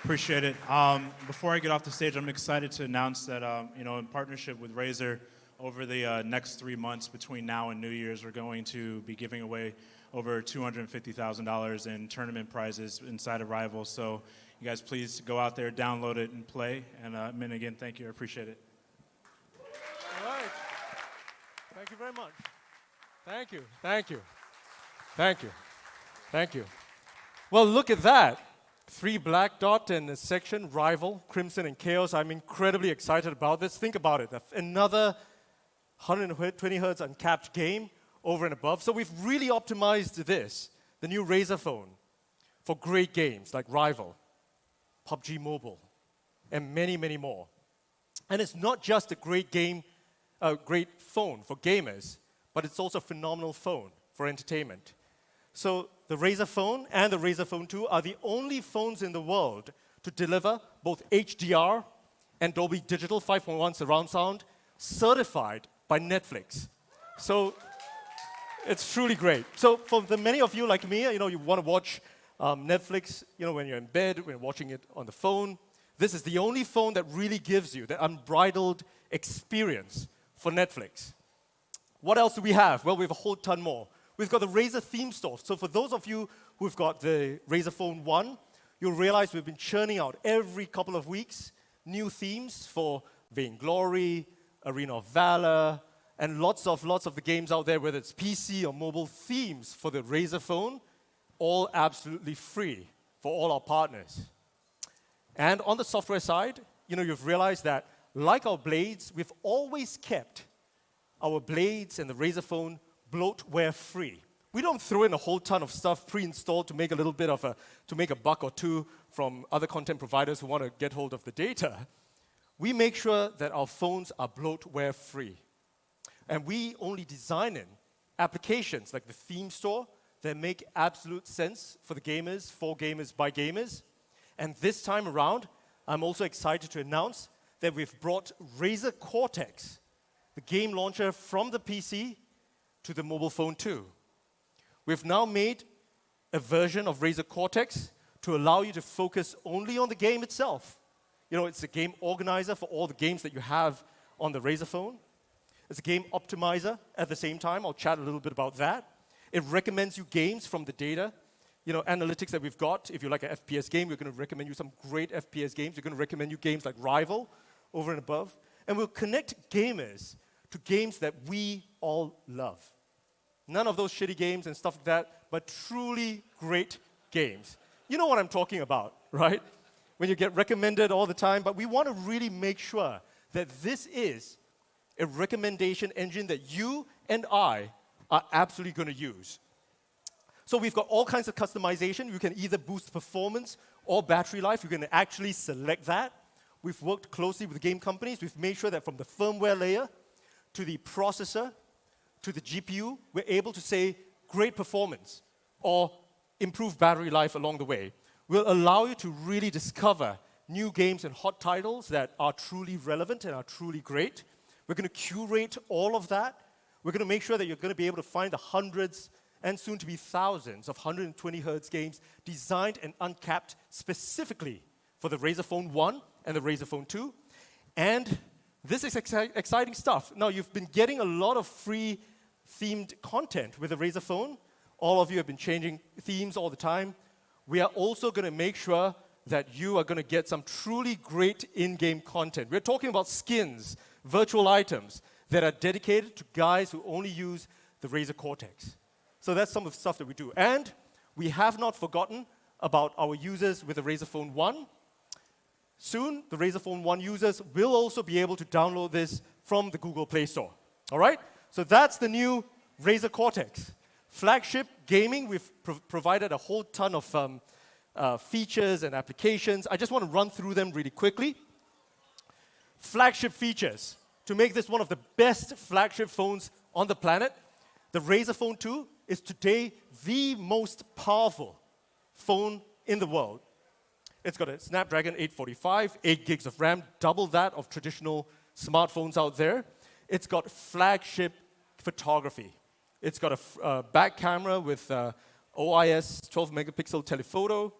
Appreciate it. Before I get off the stage, I'm excited to announce that, in partnership with Razer, over the next 3 months between now and New Year's, we're going to be giving away over $250,000 in tournament prizes inside of Rival. So you guys please go out there, download it, and play. And again, thank you. I appreciate it. All right. Thank you very much. Thank you. Thank you. Thank you. Thank you. Well, look at that. 3 black dot in a section, Rival, Crimson, and Chaos. I'm incredibly excited about this. Think about it. Another 120 hertz uncapped game over and above. So we've really optimized this, the new Razer Phone, for great games like Rival, PUBG Mobile, and many, many more. And it's not just a great game, a great phone for gamers, but it's also a phenomenal phone for entertainment. So the Razer Phone and the Razer Phone 2 are the only phones in the world to deliver both HDR and Dolby Digital 5.1 surround sound certified by Netflix. So it's truly great. So for the many of you like me, you want to watch Netflix, when you're in bed, when you're watching it on the phone, this is the only phone that really gives you the unbridled experience for Netflix. What else do we have? Well, we have a whole ton more. We've got the Razer theme store. So for those of you who've got the Razer Phone 1, you'll realize we've been churning out every couple of weeks new themes for Vainglory, Arena of Valor, and lots of the games out there, whether it's PC or mobile themes for the Razer Phone, all absolutely free for all our partners. And on the software side, you've realized that, like our blades, we've always kept our blades and the Razer Phone bloatware free. We don't throw in a whole ton of stuff pre-installed to make to make a buck or two from other content providers who want to get hold of the data. We make sure that our phones are bloatware free. And we only design in applications like the theme store that make absolute sense for the gamers, for gamers, by gamers. And this time around, I'm also excited to announce that we've brought Razer Cortex, the game launcher from the PC, to the mobile phone too. We've now made a version of Razer Cortex to allow you to focus only on the game itself. It's a game organizer for all the games that you have on the Razer Phone. It's a game optimizer at the same time. I'll chat a little bit about that. It recommends you games from the data, analytics that we've got. If you like an FPS game, we're going to recommend you some great FPS games. We're going to recommend you games like Rival, over and above. And we'll connect gamers to games that we all love. None of those shitty games and stuff like that, but truly great games. You know what I'm talking about, right? When you get recommended all the time, but we want to really make sure that this is a recommendation engine that you and I are absolutely going to use. So we've got all kinds of customization. You can either boost performance or battery life. You can actually select that. We've worked closely with game companies. We've made sure that from the firmware layer to the processor to the GPU, we're able to say great performance or improved battery life along the way. We'll allow you to really discover new games and hot titles that are truly relevant and are truly great. We're going to curate all of that. We're going to make sure that you're going to be able to find the hundreds and soon to be thousands of 120 Hz games designed and uncapped specifically for the Razer Phone 1 and the Razer Phone 2. And this is exciting stuff. Now, you've been getting a lot of free themed content with the Razer Phone. All of you have been changing themes all the time. We are also going to make sure that you are going to get some truly great in-game content. We're talking about skins, virtual items that are dedicated to guys who only use the Razer Cortex. So that's some of the stuff that we do. And we have not forgotten about our users with the Razer Phone 1. Soon, the Razer Phone 1 users will also be able to download this from the Google Play Store. All right? So that's the new Razer Cortex. Flagship gaming, we've provided a whole ton of features and applications. I just want to run through them really quickly. Flagship features. To make this one of the best flagship phones on the planet, the Razer Phone 2 is today the most powerful phone in the world. It's got a Snapdragon 845, 8 gigs of RAM, double that of traditional smartphones out there. It's got flagship photography. It's got a back camera with OIS 12 megapixel telephoto.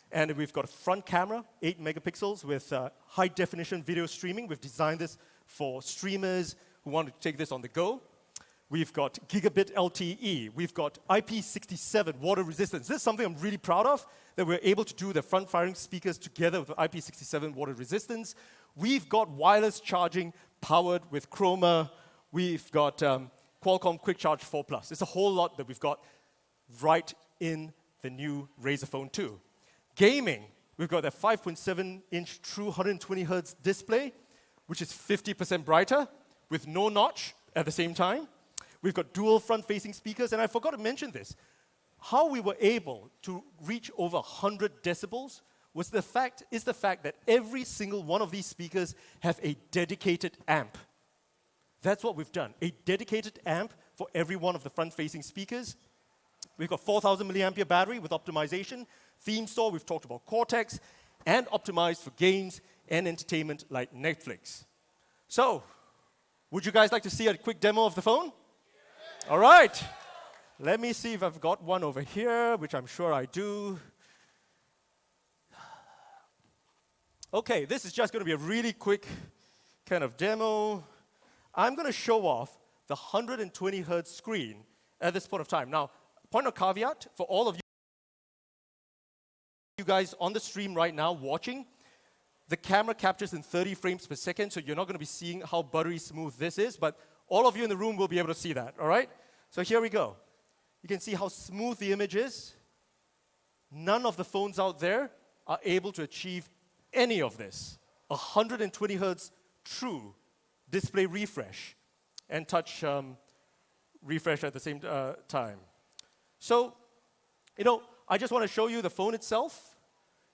And we've got a front camera, 8 megapixels with high definition video streaming. We've designed this for streamers who want to take this on the go. We've got gigabit LTE. We've got IP67 water resistance. This is something I'm really proud of, that we're able to do the front-firing speakers together with IP67 water resistance. We've got wireless charging powered with Chroma. We've got Qualcomm Quick Charge 4 Plus. It's a whole lot that we've got right in the new Razer Phone 2. Gaming, we've got a 5.7-inch true 120 Hz display, which is 50% brighter with no notch at the same time. We've got dual front-facing speakers, and I forgot to mention this. How we were able to reach over 100 decibels is the fact that every single one of these speakers have a dedicated amp. That's what we've done, a dedicated amp for every one of the front-facing speakers. We've got 4,000 milliampere battery with optimization. Theme store, we've talked about Cortex, and optimized for games and entertainment like Netflix. So, would you guys like to see a quick demo of the phone? All right. Let me see if I've got one over here, which I'm sure I do. Okay, this is just going to be a really quick kind of demo. I'm going to show off the 120 Hz screen at this point of time. Now, point of caveat for all of you guys on the stream right now watching, the camera captures in 30 frames per second, so you're not going to be seeing how buttery smooth this is, but all of you in the room will be able to see that, all right? So here we go. You can see how smooth the image is. None of the phones out there are able to achieve any of this. 120 Hz true display refresh and touch refresh at the same time. So, I just want to show you the phone itself.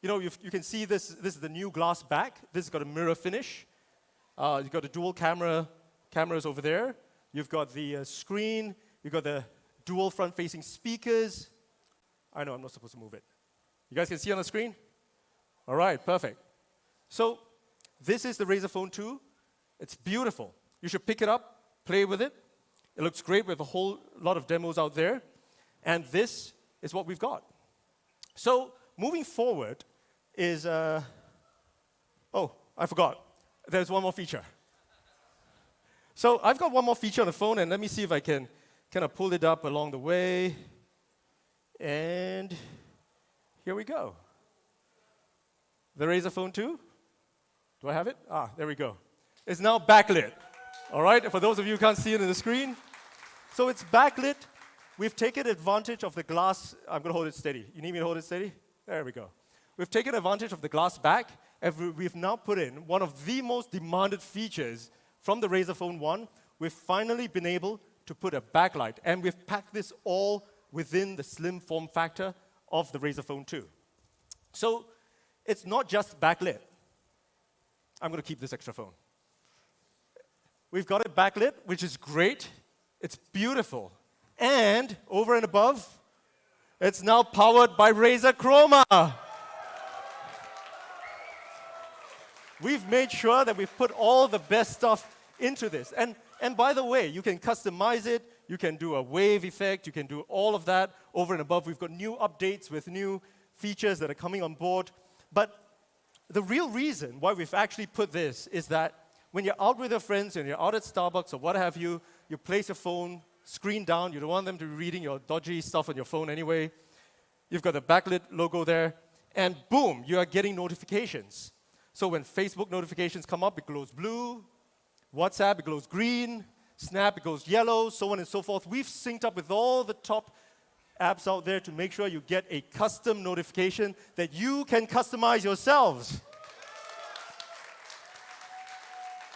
You can see this is the new glass back. This has got a mirror finish. You've got the dual cameras over there. You've got the screen. You've got the dual front-facing speakers. I know I'm not supposed to move it. You guys can see on the screen? All right, perfect. So this is the Razer Phone 2. It's beautiful. You should pick it up, play with it. It looks great. We have a whole lot of demos out there. And this is what we've got. So moving forward is, oh, I forgot. There's one more feature. So I've got one more feature on the phone, and let me see if I can kind of pull it up along the way. And here we go. The Razer Phone 2. Do I have it? Ah, there we go. It's now backlit. All right, for those of you who can't see it on the screen. So it's backlit. We've taken advantage of the glass. I'm going to hold it steady. You need me to hold it steady? There we go. We've taken advantage of the glass back, and we've now put in one of the most demanded features from the Razer Phone 1. We've finally been able to put a backlight, and we've packed this all within the slim form factor of the Razer Phone 2. So it's not just backlit. I'm going to keep this extra phone. We've got it backlit, which is great. It's beautiful. And over and above, it's now powered by Razer Chroma. We've made sure that we've put all the best stuff into this. And by the way, you can customize it. You can do a wave effect. You can do all of that over and above. We've got new updates with new features that are coming on board. But the real reason why we've actually put this is that when you're out with your friends and you're out at Starbucks or what have you, you place your phone, screen down. You don't want them to be reading your dodgy stuff on your phone anyway. You've got the backlit logo there. And boom, you are getting notifications. So when Facebook notifications come up, it glows blue. WhatsApp, it glows green. Snap, it goes yellow, so on and so forth. We've synced up with all the top apps out there to make sure you get a custom notification that you can customize yourselves.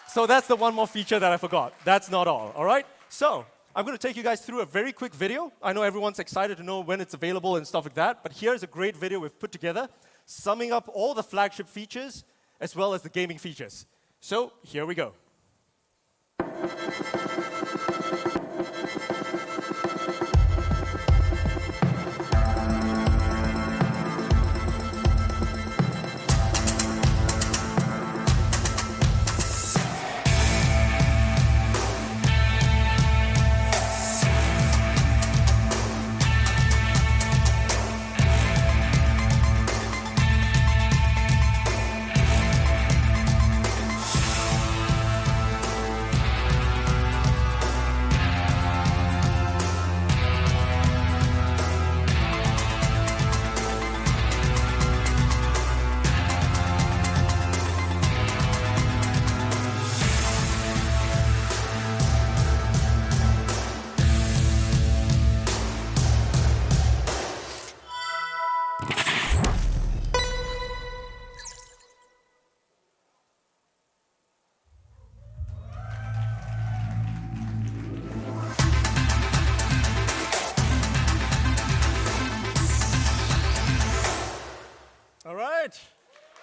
So that's the one more feature that I forgot. That's not all right? So I'm going to take you guys through a very quick video. I know everyone's excited to know when it's available and stuff like that, but here's a great video we've put together, summing up all the flagship features as well as the gaming features. So here we go.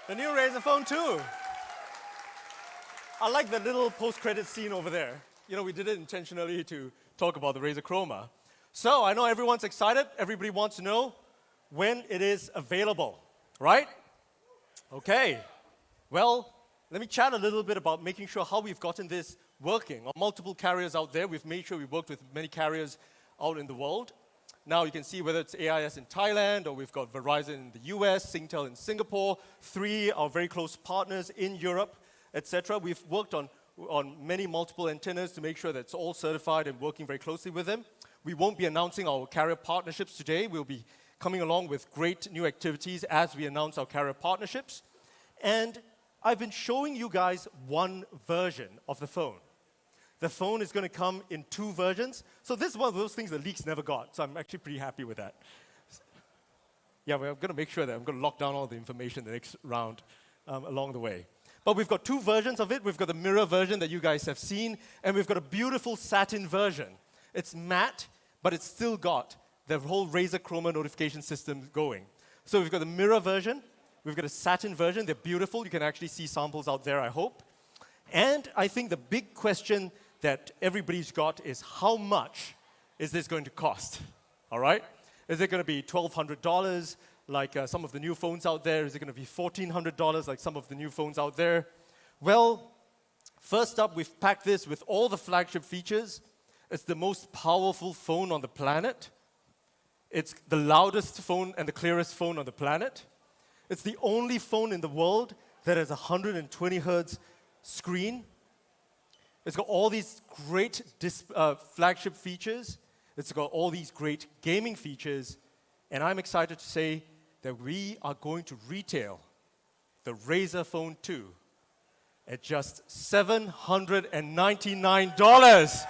The new Razer Phone 2. I like the little post-credit scene over there. You know, we did it intentionally to talk about the Razer Chroma. So I know everyone's excited. Everybody wants to know when it is available, right? Okay. Well, let me chat a little bit about making sure how we've gotten this working. On multiple carriers out there, we've made sure we worked with many carriers out in the world. Now you can see whether it's AIS in Thailand, or we've got Verizon in the US, Singtel in Singapore, 3 our very close partners in Europe, etc. We've worked on many multiple antennas to make sure that it's all certified and working very closely with them. We won't be announcing our carrier partnerships today. We'll be coming along with great new activities as we announce our carrier partnerships. And I've been showing you guys one version of the phone. The phone is going to come in 2 versions. So this is one of those things that leaks never got. So I'm actually pretty happy with that. Yeah, we're going to make sure that I'm going to lock down all the information the next round along the way. But we've got 2 versions of it. We've got the mirror version that you guys have seen, and we've got a beautiful satin version. It's matte, but it's still got the whole Razer Chroma notification system going. So we've got the mirror version. We've got a satin version. They're beautiful. You can actually see samples out there, I hope. And I think the big question that everybody's got is how much is this going to cost? All right? Is it going to be $1,200 like some of the new phones out there? Is it going to be $1,400 like some of the new phones out there? Well, first up, we've packed this with all the flagship features. It's the most powerful phone on the planet. It's the loudest phone and the clearest phone on the planet. It's the only phone in the world that has a 120 hertz screen. It's got all these great flagship features. It's got all these great gaming features. And I'm excited to say that we are going to retail the Razer Phone 2 at just $799.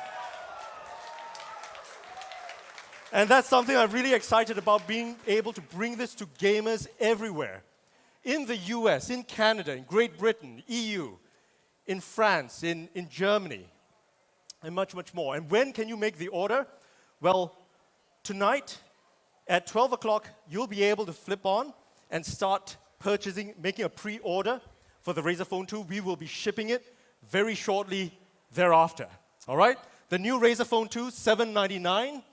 And that's something I'm really excited about, being able to bring this to gamers everywhere. In the US, in Canada, in Great Britain, EU, in France, in Germany, and much, much more. And when can you make the order? Well, tonight at 12 o'clock, you'll be able to flip on and start purchasing, making a pre-order for the Razer Phone 2. We will be shipping it very shortly thereafter. All right? The new Razer Phone 2, $799.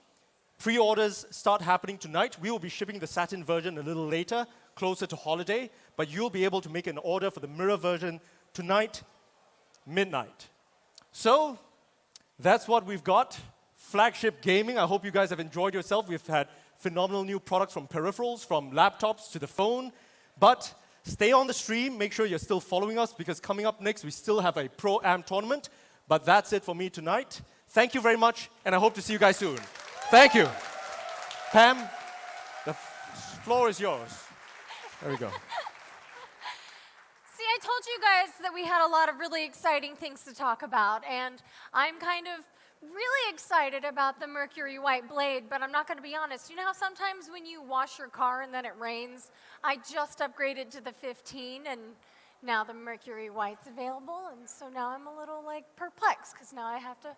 Pre-orders start happening tonight. We will be shipping the satin version a little later, closer to holiday, but you'll be able to make an order for the mirror version tonight, midnight. So, that's what we've got. Flagship gaming. I hope you guys have enjoyed yourself. We've had phenomenal new products from peripherals, from laptops to the phone. But stay on the stream. Make sure you're still following us, because coming up next, we still have a Pro-Am tournament. But that's it for me tonight. Thank you very much, and I hope to see you guys soon. Thank you. Pam, the floor is yours. There we go. See, I told you guys that we had a lot of really exciting things to talk about, and I'm kind of really excited about the Mercury White Blade, but I'm not going to be honest. You know how sometimes when you wash your car and then it rains? I just upgraded to the 15, and now the Mercury White's available, and so now I'm a little, perplexed, because now I have to...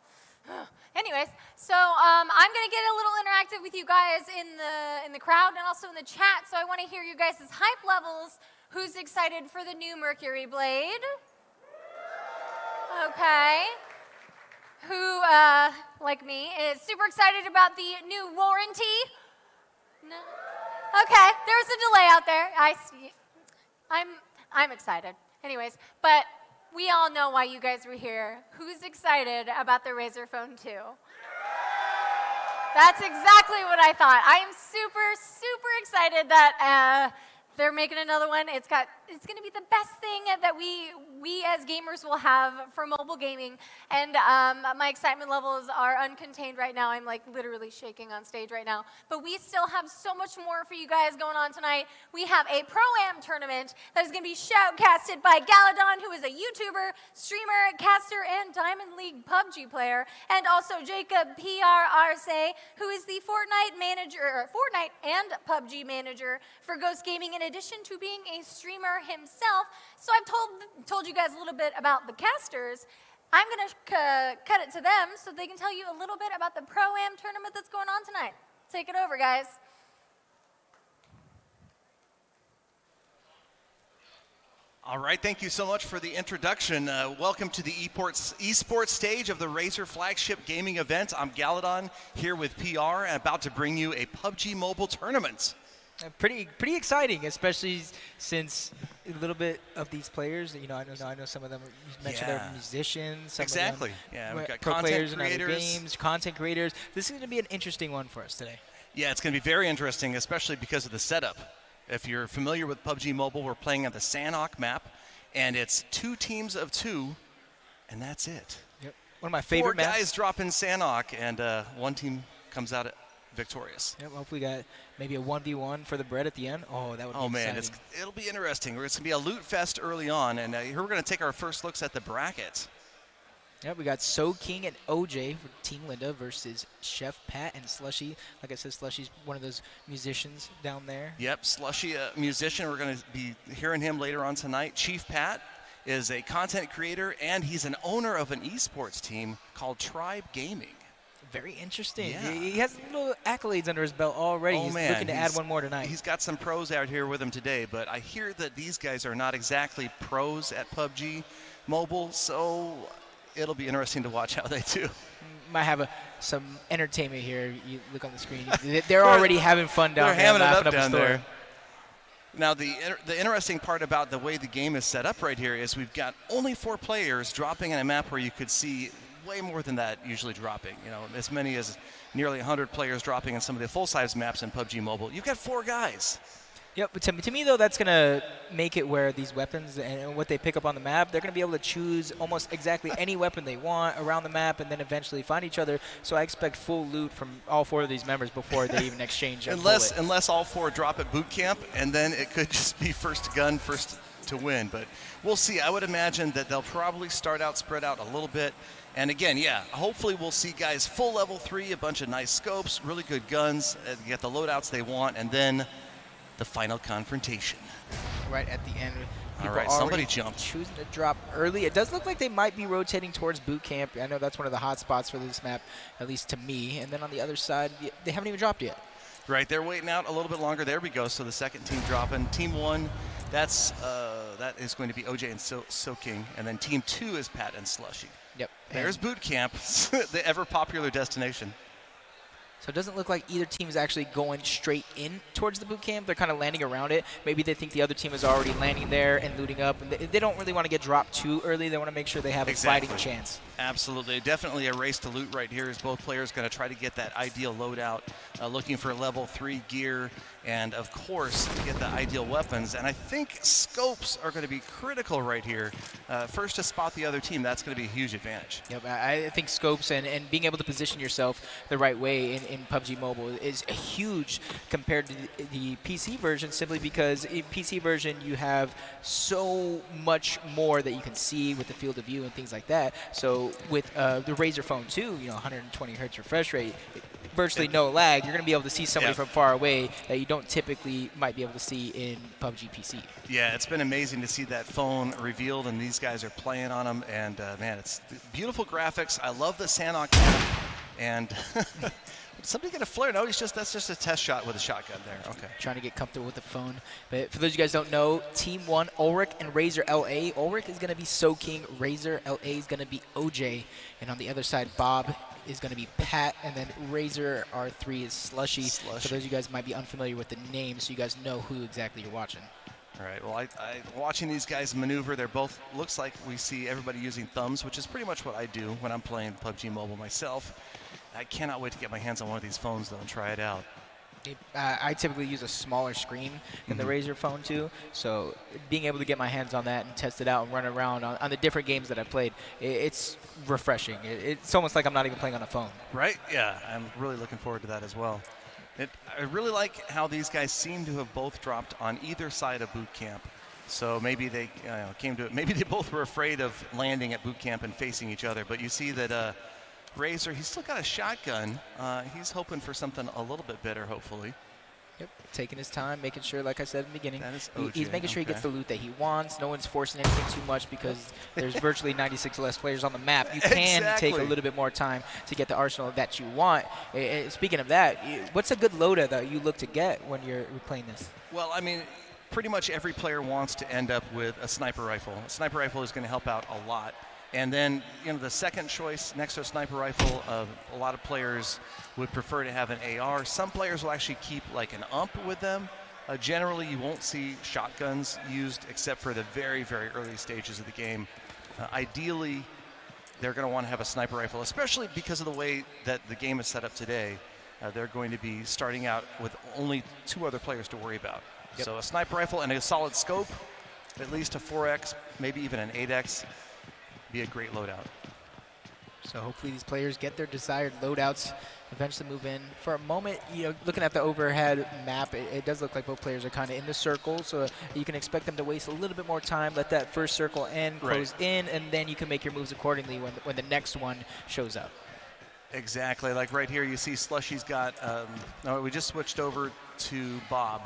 Anyways, so I'm going to get a little interactive with you guys in the crowd and also in the chat, so I want to hear you guys' hype levels. Who's excited for the new Mercury Blade? Okay. Who, like me, is super excited about the new warranty? No? Okay, there's a delay out there. I see. I'm excited. Anyways, but we all know why you guys were here. Who's excited about the Razer Phone 2? That's exactly what I thought. I am super, super excited that they're making another one. It's going to be the best thing that we as gamers will have for mobile gaming. And my excitement levels are uncontained right now. I'm literally shaking on stage right now. But we still have so much more for you guys going on tonight. We have a Pro-Am tournament that is going to be shoutcasted by Galadon, who is a YouTuber, streamer, caster, and Diamond League PUBG player. And also Jacob PR Arce, who is the Fortnite and PUBG manager for Ghost Gaming, in addition to being a streamer himself. So I've told you guys a little bit about the casters. I'm going to cut it to them so they can tell you a little bit about the Pro-Am tournament that's going on tonight. Take it over, guys. All right, thank you so much for the introduction. Welcome to the esports stage of the Razer Flagship Gaming event. I'm Galadon, here with PR, and about to bring you a PUBG Mobile tournament. Pretty exciting, especially since a little bit of these players. I know some of them. You mentioned they're musicians. Some Exactly. Of them, Yeah, we've got pro content players in other creators. games, content creators. This is going to be an interesting one for us today. Yeah, it's going to be very interesting, especially because of the setup. If you're familiar with PUBG Mobile, we're playing on the Sanhok map, and it's 2 teams of 2, and that's it. Yep. One of my favorite 4 maps. guys drop in Sanhok, and one team comes out victorious. Yep, hopefully we got maybe a 1v1 for the bread at the end. Oh, that would be man, exciting. it'll be interesting. It's going to be a loot fest early on, and here we're going to take our first looks at the bracket. Yep, we got So King and OJ for Team Linda versus Chef Pat and Slushy. Like I said, Slushy's one of those musicians down there. Yep, Slushy, a musician. We're going to be hearing him later on tonight. Chief Pat is a content creator, and he's an owner of an esports team called Tribe Gaming. Very interesting. Yeah. He has little accolades under his belt already. Oh, He's man, looking to add one more tonight. He's got some pros out here with him today, but I hear that these guys are not exactly pros at PUBG Mobile, so it'll be interesting to watch how they do. Might have some entertainment here. You look on the screen. They're already having fun down there. They're hamming it laughing up down the store. there. Now, the interesting part about the way the game is set up right here is we've got only 4 players dropping in a map where you could see way more than that usually dropping. You know, as many as nearly 100 players dropping in some of the full-size maps in PUBG Mobile. You've got 4 guys. Yep, but to me though, that's going to make it where these weapons and what they pick up on the map, they're going to be able to choose almost exactly any weapon they want around the map and then eventually find each other. So I expect full loot from all 4 of these members before they even exchange a bullet. Unless all 4 drop at boot camp, and then it could just be first gun, first to win. But we'll see. I would imagine that they'll probably start out, spread out a little bit. And again, yeah, hopefully we'll see guys full level 3, a bunch of nice scopes, really good guns, get the loadouts they want, and then the final confrontation. Right at the end. All right, somebody jumped. Choosing to drop early. It does look like they might be rotating towards boot camp. I know that's one of the hot spots for this map, at least to me. And then on the other side, they haven't even dropped yet. Right, they're waiting out a little bit longer. There we go. So the second team dropping. Team 1, that is going to be OJ and So King, and then Team 2 is Pat and Slushy. Yep. There's boot camp, the ever popular destination. So it doesn't look like either team is actually going straight in towards the boot camp. They're kind of landing around it. Maybe they think the other team is already landing there and looting up. And they don't really want to get dropped too early. They want to make sure they have a fighting chance. Absolutely. Definitely a race to loot right here as both players going to try to get that ideal loadout, looking for level 3 gear, and of course get the ideal weapons. And I think scopes are going to be critical right here. First to spot the other team, that's going to be a huge advantage. Yep, I think scopes and being able to position yourself the right way in PUBG Mobile is huge compared to the PC version, simply because in PC version you have so much more that you can see with the field of view and things like that. So with the Razer Phone 2, you know, 120 hertz refresh rate, virtually no lag, you're going to be able to see somebody from far away that you don't typically might be able to see in PUBG PC. Yeah, it's been amazing to see that phone revealed, and these guys are playing on them, and man, it's beautiful graphics. I love the Sanok app, and somebody get a flare? No, that's just a test shot with a shotgun there. Okay. Trying to get comfortable with the phone. But for those of you guys who don't know, Team 1, Ulrich and Razer LA. Ulrich is going to be So King. Razer LA is going to be OJ. And on the other side, Bob is going to be Pat. And then Razer R3 is Slushy. For those of you guys who might be unfamiliar with the name, so you guys know who exactly you're watching. All right, well, watching these guys maneuver, they're both, looks like we see everybody using thumbs, which is pretty much what I do when I'm playing PUBG Mobile myself. I cannot wait to get my hands on one of these phones, though, and try it out. I typically use a smaller screen than the Razer Phone 2, so being able to get my hands on that and test it out and run around on the different games that I've played, it's refreshing. It's almost like I'm not even playing on a phone. Right? Yeah, I'm really looking forward to that as well. I really like how these guys seem to have both dropped on either side of boot camp. So maybe they came to it. Maybe they both were afraid of landing at boot camp and facing each other. But you see that Razer, he's still got a shotgun. He's hoping for something a little bit better, hopefully. Yep, taking his time, making sure, like I said in the beginning, OJ, he's making sure he gets the loot that he wants. No one's forcing anything too much because there's virtually 96 less players on the map. You can take a little bit more time to get the arsenal that you want. Speaking of that, what's a good loadout that you look to get when you're playing this? Well, I mean, pretty much every player wants to end up with a sniper rifle. A sniper rifle is going to help out a lot. And then, the second choice next to a sniper rifle, a lot of players would prefer to have an AR. Some players will actually keep like an UMP with them. Generally, you won't see shotguns used except for the very, very early stages of the game. Ideally, they're going to want to have a sniper rifle, especially because of the way that the game is set up today. They're going to be starting out with only 2 other players to worry about. Yep. So a sniper rifle and a solid scope, at least a 4X, maybe even an 8X. Be a great loadout. So hopefully these players get their desired loadouts, eventually move in. For a moment, looking at the overhead map, it does look like both players are kind of in the circle, so you can expect them to waste a little bit more time, let that first circle end, close in, and then you can make your moves accordingly when the next one shows up. Exactly. Like right here, you see Slushy's got, we just switched over to Bob.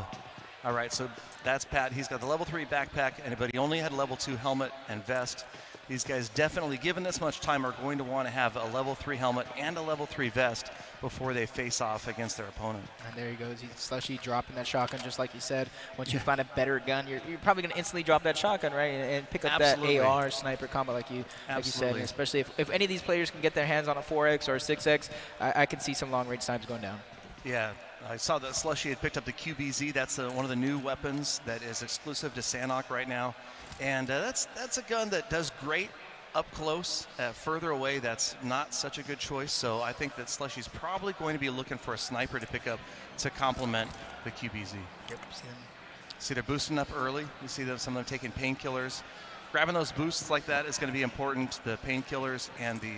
All right, so that's Pat. He's got the level 3 backpack, but he only had a level 2 helmet and vest. These guys definitely, given this much time, are going to want to have a level 3 helmet and a level 3 vest before they face off against their opponent. And there he goes. He's Slushy dropping that shotgun, just like you said. Once you find a better gun, you're probably going to instantly drop that shotgun, right, and pick up that AR sniper combo like you said. And especially if any of these players can get their hands on a 4X or a 6X, I can see some long-range times going down. Yeah. I saw that Slushy had picked up the QBZ. That's one of the new weapons that is exclusive to Sanok right now. And that's a gun that does great up close, further away, that's not such a good choice. So I think that Slushy's probably going to be looking for a sniper to pick up to complement the QBZ. Yep. See, they're boosting up early. You see them, some of them taking painkillers. Grabbing those boosts like that is going to be important. The painkillers and the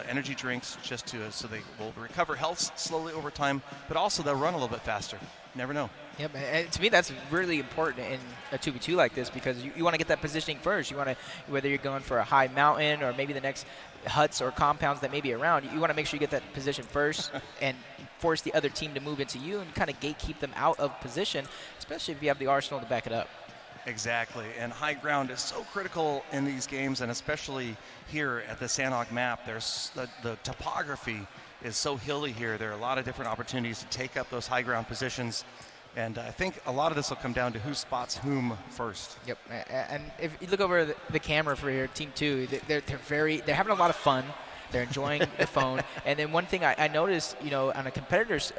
energy drinks, just to so they will recover health slowly over time, but also they'll run a little bit faster. Never know. Yep, and to me that's really important in a 2v2 like this, because you want to get that positioning first. You want to, whether you're going for a high mountain or maybe the next huts or compounds that may be around, you want to make sure you get that position first and force the other team to move into you and kind of gatekeep them out of position, especially if you have the arsenal to back it up. Exactly, and high ground is so critical in these games, and especially here at the Sanhok map. There's the topography is so hilly here. There are a lot of different opportunities to take up those high ground positions, and I think a lot of this will come down to who spots whom first. Yep, and if you look over the camera for your team two, they're having a lot of fun. They're enjoying the phone. And then one thing I noticed, on a competitor's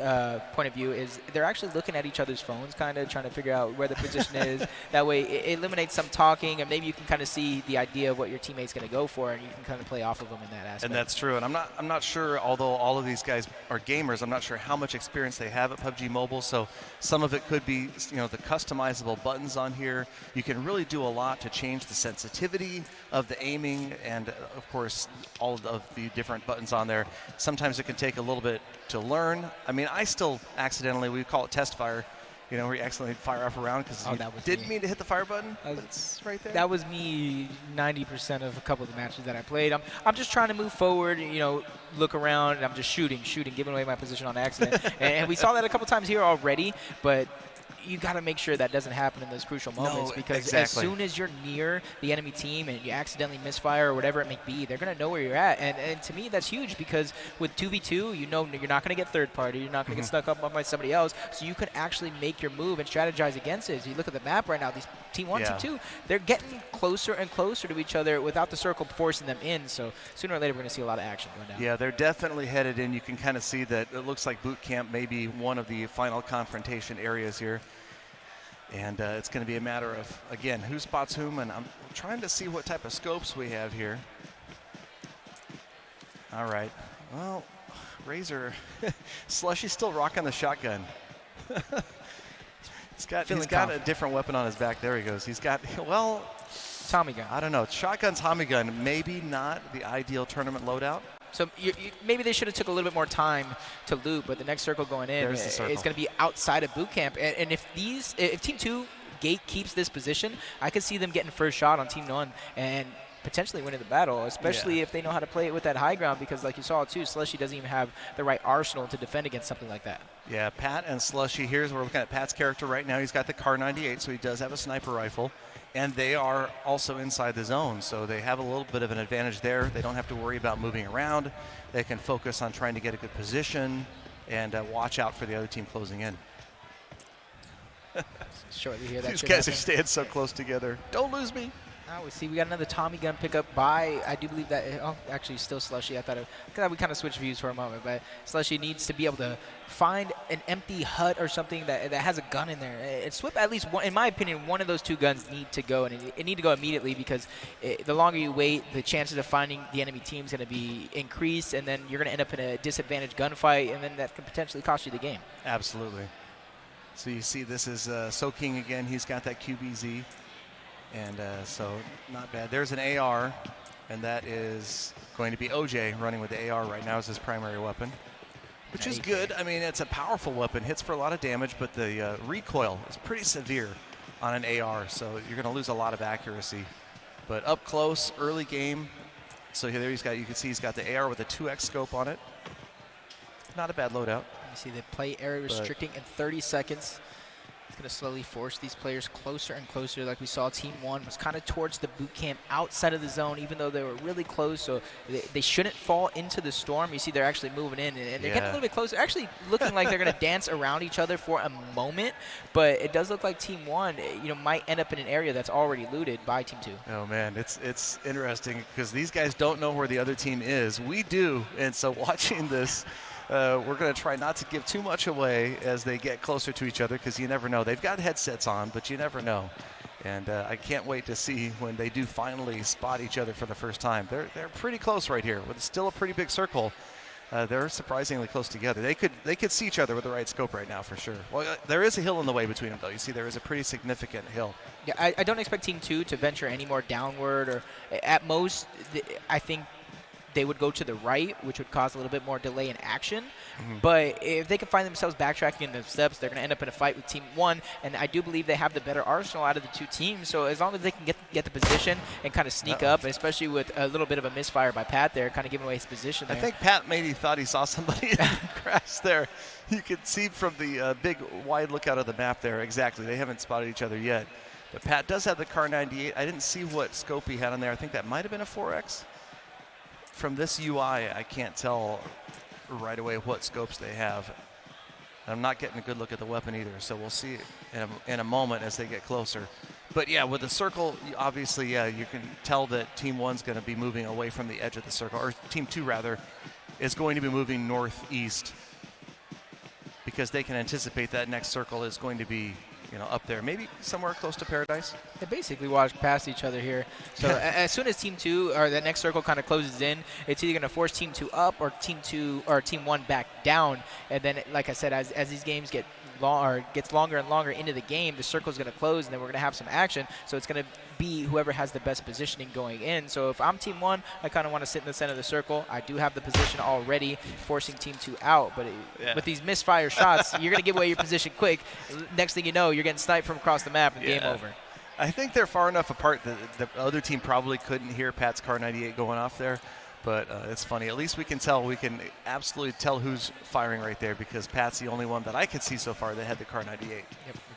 point of view, is they're actually looking at each other's phones, kind of trying to figure out where the position is. That way it eliminates some talking, and maybe you can kind of see the idea of what your teammate's going to go for, and you can kind of play off of them in that aspect. And that's true. And I'm not sure, although all of these guys are gamers, I'm not sure how much experience they have at PUBG Mobile. So some of it could be, the customizable buttons on here. You can really do a lot to change the sensitivity of the aiming, and of course all of the different buttons on there. Sometimes it can take a little bit to learn. I mean, I still accidentally, we call it test fire, where you accidentally fire off a round because you didn't mean to hit the fire button. It's right there. That was me 90% of a couple of the matches that I played. I'm just trying to move forward, look around, and I'm just shooting, giving away my position on accident. and we saw that a couple times here already, but you got to make sure that doesn't happen in those crucial moments, because as soon as you're near the enemy team and you accidentally misfire or whatever it may be, they're going to know where you're at. And to me, that's huge, because with 2v2, you're not going to get third party. You're not going to get stuck up by somebody else. So you can actually make your move and strategize against it. As you look at the map right now, these team 1, team 2, they're getting closer and closer to each other without the circle forcing them in. So sooner or later, we're going to see a lot of action going down. Yeah, they're definitely headed in. You can kind of see that it looks like boot camp may be one of the final confrontation areas here. And it's going to be a matter of, again, who spots whom, and I'm trying to see what type of scopes we have here. All right. Well, Razer, Slushy's still rocking the shotgun. he's got a different weapon on his back. There he goes. He's got, Tommy gun. I don't know. Shotgun, Tommy gun, maybe not the ideal tournament loadout. So maybe they should have took a little bit more time to loot, but the next circle going in is going to be outside of boot camp. And if Team 2 gate keeps this position, I could see them getting first shot on Team 1 and potentially winning the battle, especially if they know how to play it with that high ground, because like you saw too, Slushy doesn't even have the right arsenal to defend against something like that. Yeah, Pat and Slushy, we're looking at Pat's character right now. He's got the Kar 98, so he does have a sniper rifle. And they are also inside the zone, so they have a little bit of an advantage there. They don't have to worry about moving around. They can focus on trying to get a good position and watch out for the other team closing in. Shortly here, these guys are staying so close together. Don't lose me. Now we see we got another Tommy gun pickup by, I do believe that, actually still Slushy. I thought we kind of switched views for a moment, but Slushy needs to be able to find an empty hut or something that has a gun in there. It's Swip, at least, in my opinion, one of those two guns need to go, and it need to go immediately, because the longer you wait, the chances of finding the enemy team is going to be increased, and then you're going to end up in a disadvantaged gunfight, and then that could potentially cost you the game. Absolutely. So you see this is Soking again. He's got that QBZ. And so not bad. There's an AR, and that is going to be OJ running with the AR right now as his primary weapon, which is good. I mean, it's a powerful weapon, hits for a lot of damage, but the recoil is pretty severe on an AR, so you're going to lose a lot of accuracy. But up close, early game. So there you can see he's got the AR with a 2x scope on it. Not a bad loadout. You see the play area restricting in 30 seconds. It's going to slowly force these players closer and closer. Like we saw, Team 1 was kind of towards the boot camp outside of the zone, even though they were really close. So they shouldn't fall into the storm. You see they're actually moving in, and they're getting a little bit closer. Actually looking like they're going to dance around each other for a moment. But it does look like Team 1 might end up in an area that's already looted by Team 2. Oh, man, it's interesting because these guys don't know where the other team is. We do, and so watching this, we're going to try not to give too much away as they get closer to each other, because you never know. They've got headsets on, but you never know. And I can't wait to see when they do finally spot each other for the first time. They're pretty close right here. With still a pretty big circle, they're surprisingly close together. They could see each other with the right scope right now for sure. Well, there is a hill in the way between them, though. You see there is a pretty significant hill. Yeah, I don't expect Team 2 to venture any more downward, or at most, I think they would go to the right, which would cause a little bit more delay in action. But if they can find themselves backtracking in the steps, they're going to end up in a fight with Team 1. And I do believe they have the better arsenal out of the two teams. So as long as they can get the position and kind of sneak up, especially with a little bit of a misfire by Pat there, kind of giving away his position there. I think Pat maybe thought he saw somebody in the grass there. You could see from the big wide look out of the map there. Exactly. They haven't spotted each other yet. But Pat does have the Car 98. I didn't see what scope he had on there. I think that might have been a 4X. From this UI, I can't tell right away what scopes they have. I'm not getting a good look at the weapon either, so we'll see in a moment as they get closer. But yeah, with the circle, obviously, yeah, you can tell that Team 1's going to be moving away from the edge of the circle, or Team 2 rather, is going to be moving northeast because they can anticipate that next circle is going to be, you know, up there, maybe somewhere close to Paradise. They basically walk past each other here. So as soon as Team 2 or the next circle kind of closes in, it's either going to force Team 2 up or Team 1 back down. And then, like I said, as these games gets longer and longer into the game, the circle is going to close, and then we're going to have some action. So it's going to be whoever has the best positioning going in. So if I'm Team 1, I kind of want to sit in the center of the circle. I do have the position already, forcing Team 2 out. But with these misfire shots, you're going to give away your position quick. Next thing you know, you're getting sniped from across the map, and game over. I think they're far enough apart that the other team probably couldn't hear Pat's Car 98 going off there. But it's funny. At least we can tell. We can absolutely tell who's firing right there because Pat's the only one that I could see so far that had the Car 98. Yep,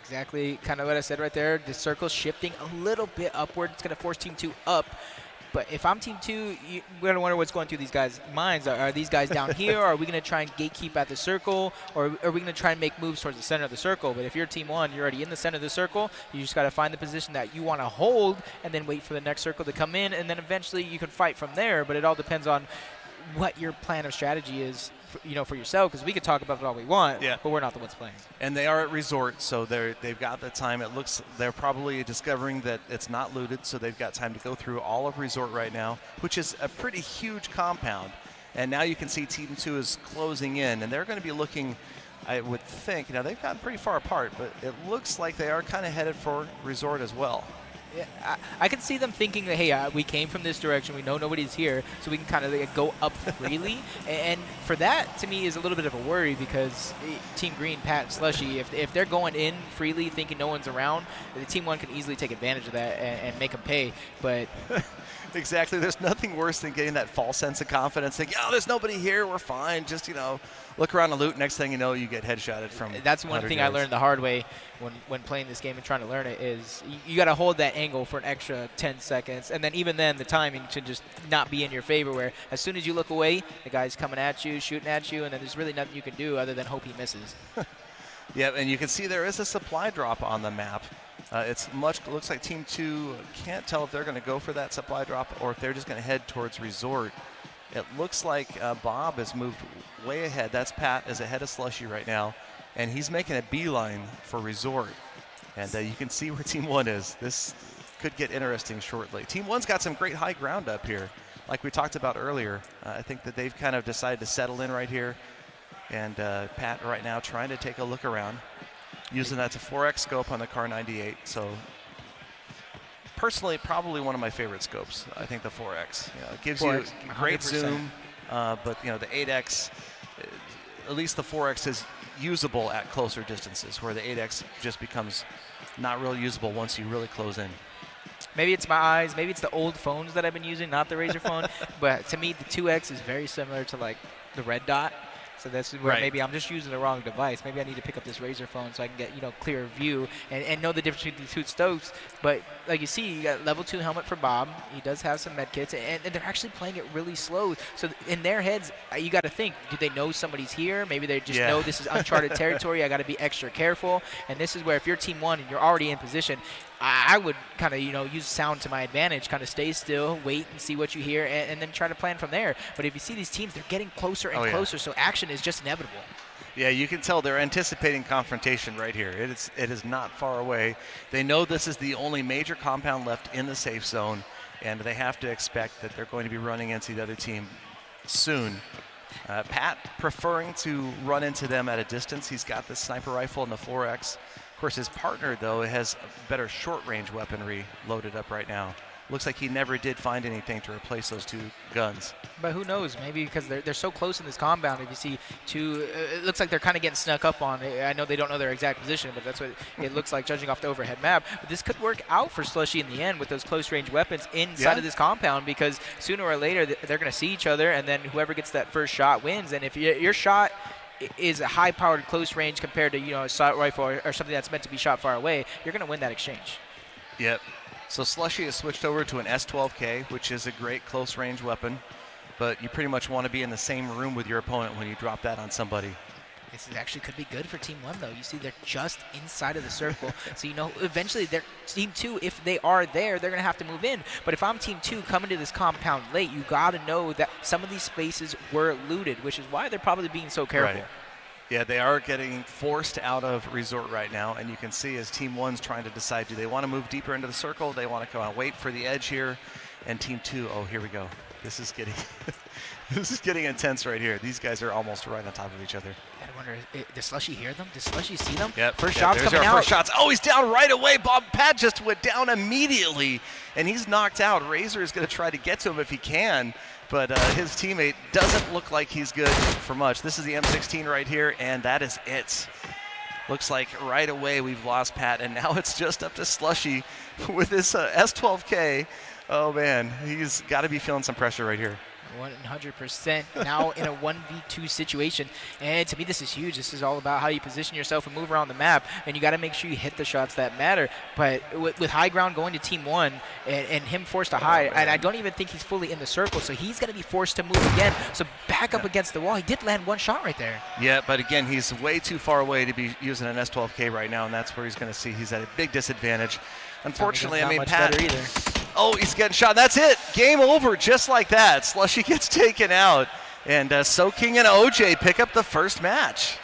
exactly. Kind of what I said right there. The circle's shifting a little bit upward. It's going to force Team 2 up. But if I'm Team 2, we're going to wonder what's going through these guys' minds. Are these guys down here? Or are we going to try and gatekeep at the circle? Or are we going to try and make moves towards the center of the circle? But if you're Team 1, you're already in the center of the circle. You just got to find the position that you want to hold and then wait for the next circle to come in. And then eventually you can fight from there. But it all depends on what your plan of strategy is, for yourself, because we could talk about it all we want, but we're not the ones playing. And they are at Resort, so they've got the time. It looks they're probably discovering that it's not looted, so they've got time to go through all of Resort right now, which is a pretty huge compound. And now you can see Team 2 is closing in, and they're going to be looking, I would think, now they've gotten pretty far apart, but it looks like they are kind of headed for Resort as well. Yeah, I can see them thinking that, hey, we came from this direction. We know nobody's here, so we can kind of go up freely. And for that, to me, is a little bit of a worry because Team Green, Pat, and Slushy, if they're going in freely thinking no one's around, the Team 1 can easily take advantage of that and make them pay. But exactly. There's nothing worse than getting that false sense of confidence. Thinking, there's nobody here. We're fine. Just, look around and loot. Next thing you know, you get headshotted from. That's one thing I learned the hard way when playing this game and trying to learn it is you got to hold that angle for an extra 10 seconds. And then even then, the timing should just not be in your favor where as soon as you look away, the guy's coming at you, shooting at you, and then there's really nothing you can do other than hope he misses. Yeah, and you can see there is a supply drop on the map. Looks like Team 2 can't tell if they're going to go for that supply drop or if they're just going to head towards Resort. It looks like Bob has moved way ahead. That's Pat is ahead of Slushy right now, and he's making a beeline for Resort. And you can see where Team 1 is. This could get interesting shortly. Team 1's got some great high ground up here, like we talked about earlier. I think that they've kind of decided to settle in right here. And Pat right now trying to take a look around, using that to 4X scope on the Car 98. So personally, probably one of my favorite scopes. I think the 4X. It gives 4X, you great 100%. Zoom, but the 8X, at least the 4X is usable at closer distances, where the 8X just becomes not really usable once you really close in. Maybe it's my eyes. Maybe it's the old phones that I've been using, not the Razer phone. But to me, the 2X is very similar to like the red dot. So that's where maybe I'm just using the wrong device. Maybe I need to pick up this Razer phone so I can get clearer view and know the difference between the two scopes. But like you see, you got level 2 helmet for Bob. He does have some med kits, and they're actually playing it really slow. So in their heads, you got to think: do they know somebody's here? Maybe they just know this is uncharted territory. I got to be extra careful. And this is where if you're Team 1 and you're already in position, I would kind of, use sound to my advantage, kind of stay still, wait and see what you hear, and then try to plan from there. But if you see these teams, they're getting closer and closer, so action is just inevitable. Yeah, you can tell they're anticipating confrontation right here. It is not far away. They know this is the only major compound left in the safe zone, and they have to expect that they're going to be running into the other team soon. Pat preferring to run into them at a distance. He's got the sniper rifle and the 4X. Of course, his partner, though, has better short-range weaponry loaded up right now. Looks like he never did find anything to replace those two guns. But who knows? Maybe because they're so close in this compound. If you see two, it looks like they're kind of getting snuck up on. I know they don't know their exact position, but that's what it looks like judging off the overhead map. But this could work out for Slushy in the end with those close-range weapons inside of this compound, because sooner or later they're going to see each other, and then whoever gets that first shot wins. And if your shot is a high-powered close range compared to a assault rifle or something that's meant to be shot far away, you're going to win that exchange. Yep. So Slushy has switched over to an S12K, which is a great close-range weapon, but you pretty much want to be in the same room with your opponent when you drop that on somebody. This actually could be good for Team 1, though. You see they're just inside of the circle. So, eventually Team 2, if they are there, they're going to have to move in. But if I'm Team 2 coming to this compound late, you got to know that some of these spaces were looted, which is why they're probably being so careful. Right. Yeah, they are getting forced out of Resort right now, and you can see as Team 1's trying to decide, do they want to move deeper into the circle? Do they want to come out, wait for the edge here? And Team 2, oh, here we go. This is getting this is getting intense right here. These guys are almost right on top of each other. I wonder, does Slushy hear them? Does Slushy see them? Yep. First shots there's coming our out. First shots. Oh, he's down right away. Pat just went down immediately, and he's knocked out. Razer is going to try to get to him if he can, but his teammate doesn't look like he's good for much. This is the M16 right here, and that is it. Looks like right away we've lost Pat, and now it's just up to Slushy with this S12K. Oh, man, he's got to be feeling some pressure right here. 100% now in a 1v2 situation, and to me this is huge. This is all about how you position yourself and move around the map, and you got to make sure you hit the shots that matter. But with high ground going to Team 1 and him forced to hide, and I don't even think he's fully in the circle, so he's going to be forced to move again. So back up against the wall. He did land one shot right there. Yeah, but again, he's way too far away to be using an S12K right now, and that's where he's going to see he's at a big disadvantage. Unfortunately, I mean, Pat. Oh, he's getting shot. That's it. Game over just like that. Slushy gets taken out. And SoKing and OJ pick up the first match.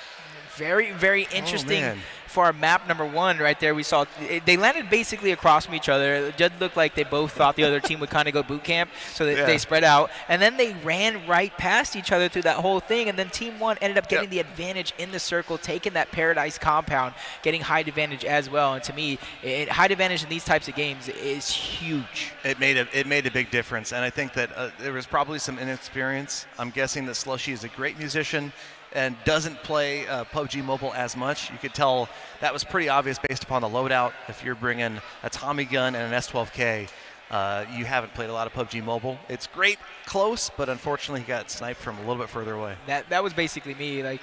Very, very interesting for our map number 1 right there. We saw they landed basically across from each other. It did look like they both thought the other team would kind of go boot camp, so they spread out. And then they ran right past each other through that whole thing, and then Team 1 ended up getting the advantage in the circle, taking that Paradise compound, getting height advantage as well. And to me, height advantage in these types of games is huge. It made a big difference, and I think that there was probably some inexperience. I'm guessing that Slushy is a great musician and doesn't play PUBG Mobile as much. You could tell that was pretty obvious based upon the loadout. If you're bringing a Tommy gun and an S12K, you haven't played a lot of PUBG Mobile. It's great close, but unfortunately he got sniped from a little bit further away. That was basically me. Like,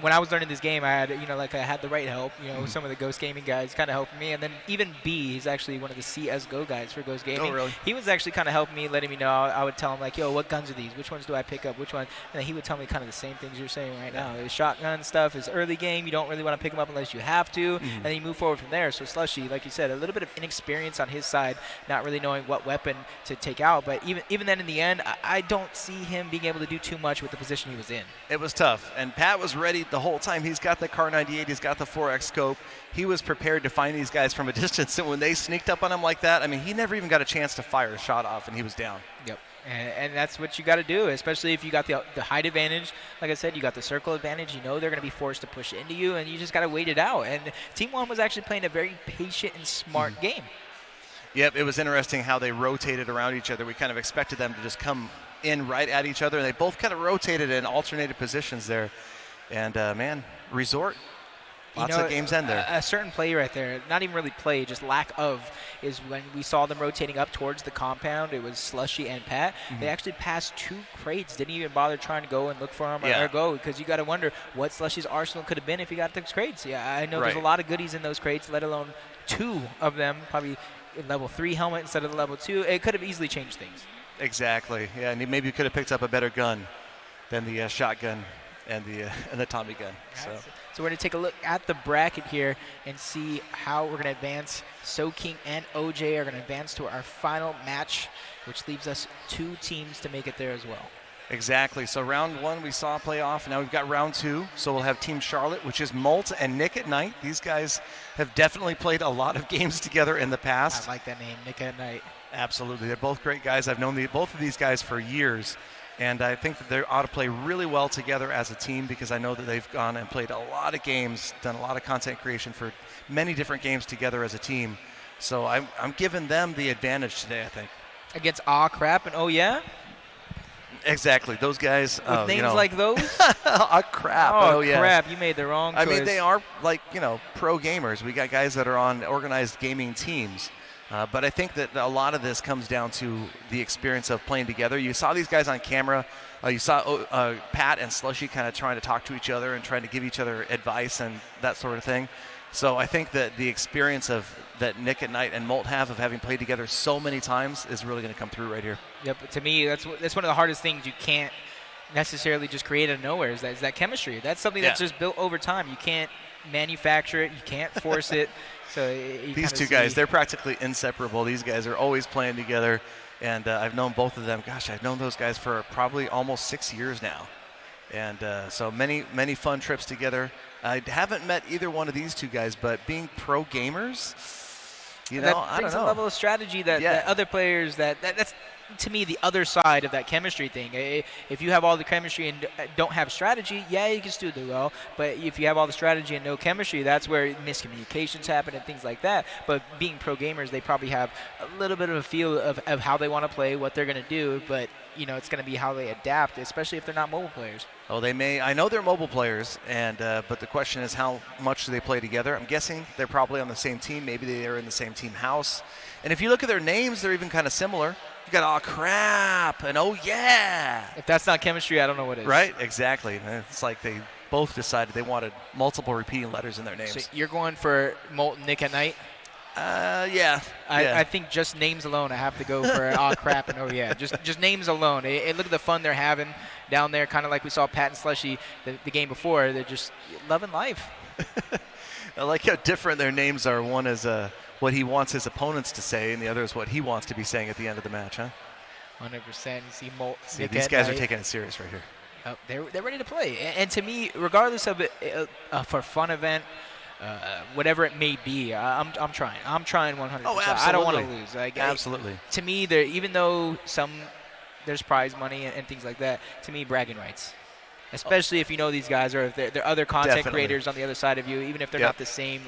when I was learning this game, I had, I had the right help. Some of the Ghost Gaming guys kind of helping me, and then even B, he's actually one of the CS:GO guys for Ghost Gaming. Oh, really? He was actually kind of helping me, letting me know. I would tell him like, "Yo, what guns are these? Which ones do I pick up? Which one?" And then he would tell me kind of the same things you're saying right now. The shotgun stuff is early game. You don't really want to pick them up unless you have to, and then you move forward from there. So Slushy, like you said, a little bit of inexperience on his side, not really knowing what weapon to take out. But even then, in the end, I don't see him being able to do too much with the position he was in. It was tough, and Pat was ready the whole time. He's got the Car 98, he's got the 4X scope. He was prepared to find these guys from a distance, and when they sneaked up on him like that, I mean, he never even got a chance to fire a shot off, and he was down. Yep. And that's what you got to do, especially if you got the height advantage. Like I said, you got the circle advantage. They're going to be forced to push into you, and you just got to wait it out. And Team 1 was actually playing a very patient and smart game. Yep, it was interesting how they rotated around each other. We kind of expected them to just come in right at each other, and they both kind of rotated in alternated positions there. And, man, Resort, lots of games end there. A certain play right there, not even really play, just lack of, is when we saw them rotating up towards the compound. It was Slushy and Pat. They actually passed 2 crates, didn't even bother trying to go and look for them or go, because you got to wonder what Slushy's arsenal could have been if he got those crates. Yeah, I know there's a lot of goodies in those crates, let alone 2 of them, probably level 3 helmet instead of the level 2. It could have easily changed things. Exactly. Yeah, and maybe you could have picked up a better gun than the shotgun. and the Tommy gun. So we're going to take a look at the bracket here and see how we're going to advance. So King and OJ are going to advance to our final match, which leaves us 2 teams to make it there as well. Exactly. So round 1 we saw play off. Now we've got round 2. So we'll have Team Charlotte, which is Molt and Nick at Night. These guys have definitely played a lot of games together in the past. I like that name, Nick at Night. Absolutely. They're both great guys. I've known both of these guys for years. And I think that they ought to play really well together as a team because I know that they've gone and played a lot of games, done a lot of content creation for many different games together as a team. So I'm giving them the advantage today, I think. Against Aw Crap and Oh Yeah? Exactly. Those guys. With names like those? Crap. Oh, yeah. crap. You made the wrong choice. I mean, they are pro gamers. We got guys that are on organized gaming teams. But I think that a lot of this comes down to the experience of playing together. You saw these guys on camera. You saw Pat and Slushy kind of trying to talk to each other and trying to give each other advice and that sort of thing. So I think that the experience that Nick at Night and Molt have of having played together so many times is really going to come through right here. Yep. To me, that's one of the hardest things you can't necessarily just create out of nowhere is that chemistry. That's something that's just built over time. You can't manufacture it. You can't force it. So these 2 guys, they're practically inseparable. These guys are always playing together, and I've known both of them. Gosh, I've known those guys for probably almost 6 years now, and so many fun trips together. I haven't met either one of these 2 guys, but being pro gamers, I don't know. That brings a level of strategy that other players that's to me the other side of that chemistry thing. If you have all the chemistry and don't have strategy, yeah, you can still do well. But if you have all the strategy and no chemistry, that's where miscommunications happen and things like that. But being pro gamers, they probably have a little bit of a feel of how they want to play, what they're going to do. But it's going to be how they adapt, especially if they're not mobile players. Oh, they may. I know they're mobile players, and but the question is how much do they play together? I'm guessing they're probably on the same team. Maybe they're in the same team house. And if you look at their names, they're even kind of similar. You got Aw Crap and Oh Yeah. If that's not chemistry, I don't know what is. Right, exactly. It's like they both decided they wanted multiple repeating letters in their names. So you're going for Molt and Nick at Night? Yeah. I think just names alone, I have to go for Aw Crap and Oh Yeah. Just names alone. And look at the fun they're having down there, kind of like we saw Pat and Slushy the game before. They're just loving life. I like how different their names are. One is what he wants his opponents to say, and the other is what he wants to be saying at the end of the match, huh? 100%. You see Molt. See, these guys are taking it serious right here. Oh, they're ready to play. And to me, regardless of it, for a fun event, whatever it may be, I'm trying. I'm trying 100%. Oh, absolutely. I don't want to lose. Absolutely. To me, even though there's prize money and things like that, to me, bragging rights. Especially if you know these guys or if they're other content creators on the other side of you, even if they're not the same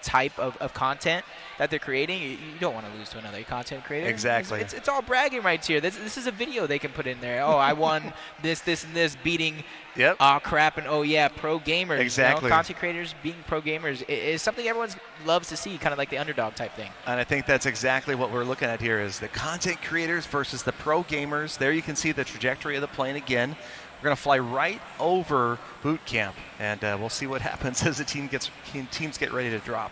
type of content that they're creating, you don't want to lose to another content creator. Exactly. It's all bragging rights here. This is a video they can put in there. Oh, I won this, and this, beating Aw Crap and Oh Yeah, pro gamers. Exactly. Content creators being pro gamers is something everyone loves to see, kind of like the underdog type thing. And I think that's exactly what we're looking at here is the content creators versus the pro gamers. There you can see the trajectory of the plane again. We're going to fly right over boot camp, and we'll see what happens as the teams get ready to drop.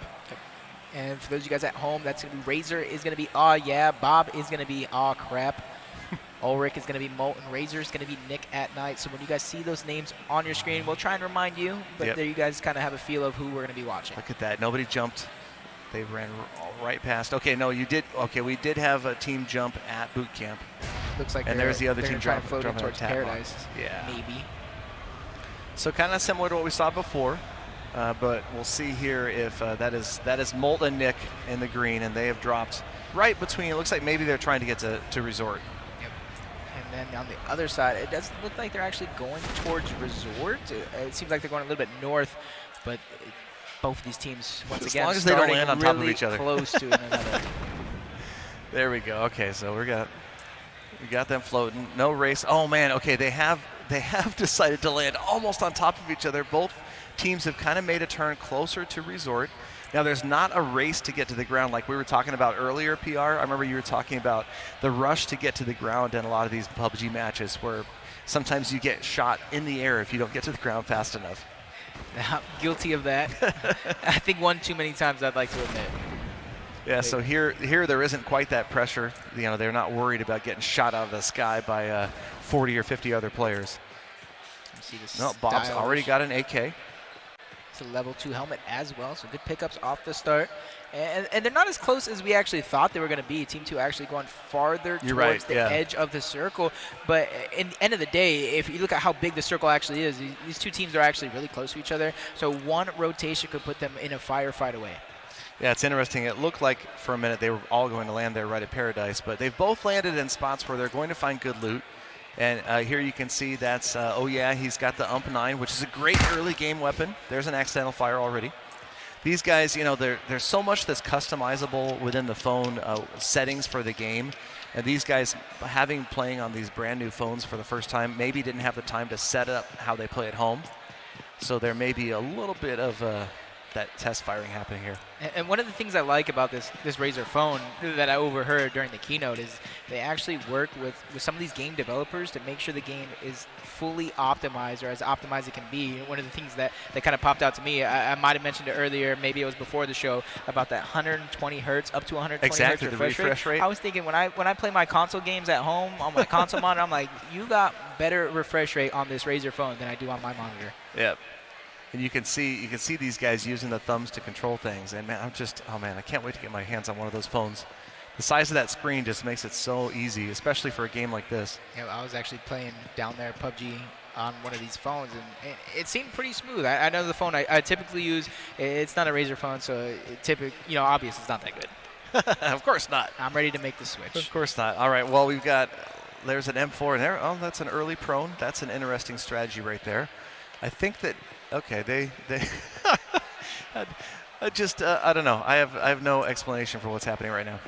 And for those of you guys at home, that's going to be Razer is going to be Aw Yeah, Bob is going to be Aw Crap, Ulrich is going to be Molt, and Razer is going to be Nick at Night. So when you guys see those names on your screen, we'll try and remind you, but there you guys kind of have a feel of who we're going to be watching. Look at that. Nobody jumped. They ran right past. Okay, no, you did. Okay, we did have a team jump at boot camp. Looks like and there's the other team trying to float dropping towards Paradise. Yeah. Maybe. So kind of similar to what we saw before, but we'll see here if that is Molt and Nick in the green, and they have dropped right between. It looks like maybe they're trying to get to Resort. Yep. And then on the other side, it doesn't look like they're actually going towards Resort. It seems like they're going a little bit north, but both of these teams, once again, as long as they don't land on top of each other, close to one another. There we go. Okay, so we got them floating. No race. Oh man. Okay, they have decided to land almost on top of each other. Both teams have kind of made a turn closer to Resort. Now, there's not a race to get to the ground like we were talking about earlier, PR. I remember you were talking about the rush to get to the ground in a lot of these PUBG matches where sometimes you get shot in the air if you don't get to the ground fast enough. I'm guilty of that. I think one too many times, I'd like to admit. Yeah, so here there isn't quite that pressure. They're not worried about getting shot out of the sky by 40 or 50 other players. See this. No, Bob's stylish. already got an AK. It's a level 2 helmet as well, so good pickups off the start. And they're not as close as we actually thought they were going to be. Team 2 actually going farther towards the edge of the circle. But in the end of the day, if you look at how big the circle actually is, these two teams are actually really close to each other. So one rotation could put them in a firefight away. Yeah, it's interesting. It looked like for a minute they were all going to land there right at Paradise, but they've both landed in spots where they're going to find good loot. And here you can see that's, oh yeah, he's got the UMP-9, which is a great early game weapon. There's an accidental fire already. These guys, you know, there's so much that's customizable within the phone settings for the game. And these guys, playing on these brand new phones for the first time, maybe didn't have the time to set up how they play at home. So there may be a little bit of that test firing happening here. And one of the things I like about this Razer phone that I overheard during the keynote is they actually work with some of these game developers to make sure the game is fully optimized, or as optimized as it can be. One of the things that kind of popped out to me, I might have mentioned it earlier, maybe it was before the show, about that 120 hertz, up to 120 hertz refresh rate. I was thinking when I play my console games at home on my console monitor, I'm like, you got better refresh rate on this Razer phone than I do on my monitor. Yep. And you can see these guys using the thumbs to control things. And man, I can't wait to get my hands on one of those phones. The size of that screen just makes it so easy, especially for a game like this. Yeah, I was actually playing down there PUBG on one of these phones, and it seemed pretty smooth. I know the phone I typically use, it's not a Razer phone, so obviously it's not that good. Of course not. I'm ready to make the switch. Of course not. All right, well, there's an M4 in there. Oh, that's an early prone. That's an interesting strategy right there. I think that, okay, they I don't know. I have no explanation for what's happening right now.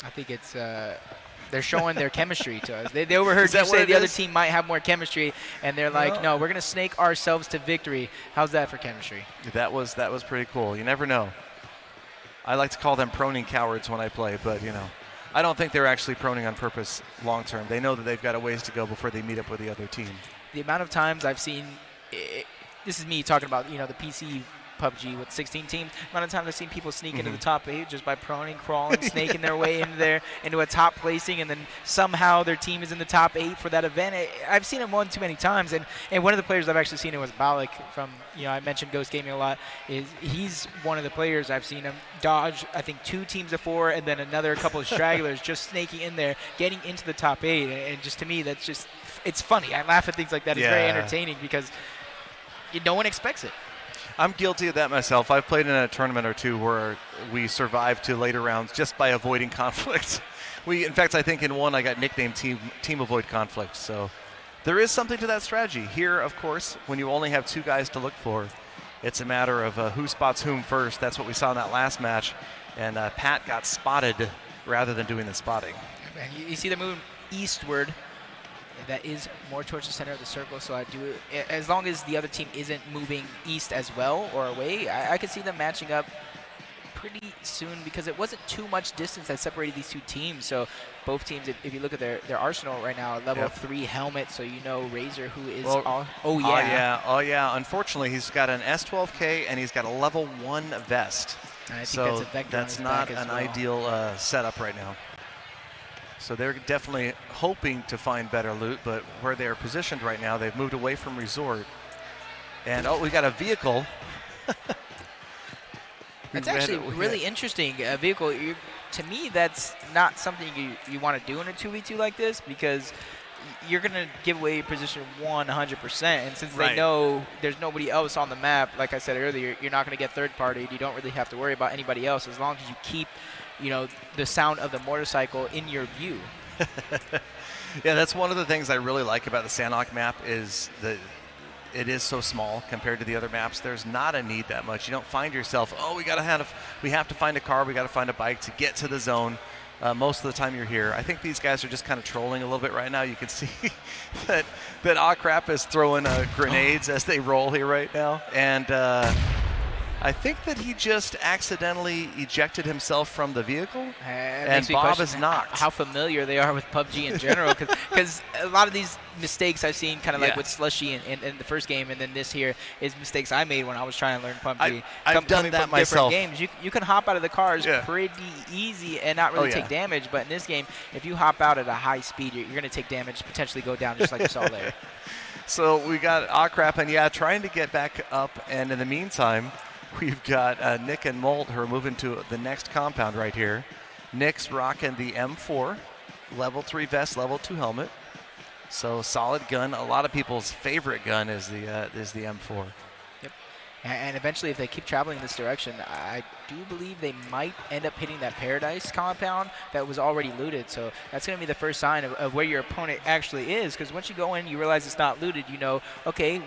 I think it's they're showing their chemistry to us. They overheard you say the other team might have more chemistry, and they're like, no, we're going to snake ourselves to victory. How's that for chemistry? That was pretty cool. You never know. I like to call them proning cowards when I play, but, I don't think they're actually proning on purpose long term. They know that they've got a ways to go before they meet up with the other team. The amount of times I've seen, this is me talking about, the PC PUBG with 16 teams. The amount of times I've seen people sneak into the top 8 just by proning, crawling, snaking their way into a top placing, and then somehow their team is in the top 8 for that event. I've seen it one too many times, and one of the players I've actually seen it was Balak from, I mentioned Ghost Gaming a lot. He's one of the players I've seen him dodge, I think, 2 teams of 4, and then another couple of stragglers just snaking in there, getting into the top 8, and just to me, that's just, it's funny. I laugh at things like that. It's very entertaining because no one expects it. I'm guilty of that myself. I've played in a tournament or two where we survived to later rounds just by avoiding conflict. In fact, I think in one I got nicknamed Team Avoid Conflict. So there is something to that strategy. Here, of course, when you only have 2 guys to look for, it's a matter of who spots whom first. That's what we saw in that last match. And Pat got spotted rather than doing the spotting. And you see them moving eastward. That is more towards the center of the circle, so as long as the other team isn't moving east as well or away, I could see them matching up pretty soon because it wasn't too much distance that separated these 2 teams. So both teams, if you look at their arsenal right now, level 3 helmet, so Razer, who is Unfortunately, he's got an S12K and he's got a level 1 vest. And I think that's not an ideal setup right now. So they're definitely hoping to find better loot, but where they're positioned right now, they've moved away from resort. And, we got a vehicle. That's actually really interesting. A vehicle, to me, that's not something you want to do in a 2v2 like this because you're going to give away your position 100%. And since they know there's nobody else on the map, like I said earlier, you're not going to get third-partied. You don't really have to worry about anybody else as long as you keep the sound of the motorcycle in your view. Yeah, that's one of the things I really like about the Sanhok map is that it is so small compared to the other maps. There's not a need that much. You don't find yourself, we have to find a car, we got to find a bike to get to the zone. Most of the time you're here. I think these guys are just kind of trolling a little bit right now. You can see that Crap is throwing grenades as they roll here right now. And I think that he just accidentally ejected himself from the vehicle, and Bob is knocked. How familiar they are with PUBG in general, because a lot of these mistakes I've seen, kind of like with Slushy in the first game, and then this here is mistakes I made when I was trying to learn PUBG. I've done that myself. Games, you can hop out of the cars pretty easy and not really take damage, but in this game, if you hop out at a high speed, you're going to take damage, potentially go down just like you saw there. So we got Akrap and trying to get back up. And in the meantime, we've got Nick and Molt who are moving to the next compound right here. Nick's rocking the M4, level 3 vest, level 2 helmet. So solid gun. A lot of people's favorite gun is the M4. Yep. And eventually, if they keep traveling in this direction, I do believe they might end up hitting that Paradise compound that was already looted. So that's going to be the first sign of where your opponent actually is. Because once you go in, you realize it's not looted. You know, okay,